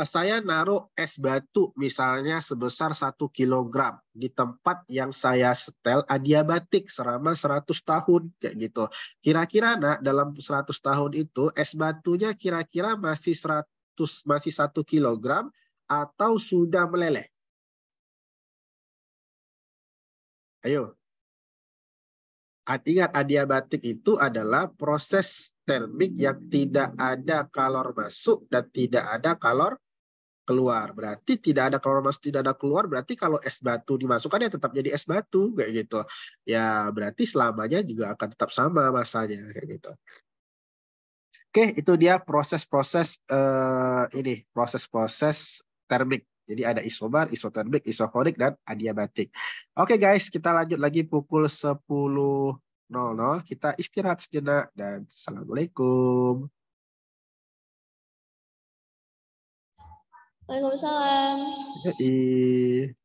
saya naruh es batu misalnya sebesar 1 kilogram di tempat yang saya setel adiabatik selama 100 tahun kayak gitu. Kira-kira dalam 100 tahun itu es batunya kira-kira masih 1 kilogram atau sudah meleleh? Ayo. Ingat, adiabatik itu adalah proses termik yang tidak ada kalor masuk dan tidak ada kalor keluar. Berarti tidak ada kalor masuk, tidak ada keluar, berarti kalau es batu dimasukkan ya tetap jadi es batu kayak gitu. Ya berarti selamanya juga akan tetap sama masanya kayak gitu. Oke, itu dia proses-proses proses-proses termik. Jadi ada isobar, isotermik, isohorik, dan adiabatik. Oke guys, kita lanjut lagi pukul 10.00. Kita istirahat sejenak dan assalamualaikum. Waalaikumsalam. Yoi.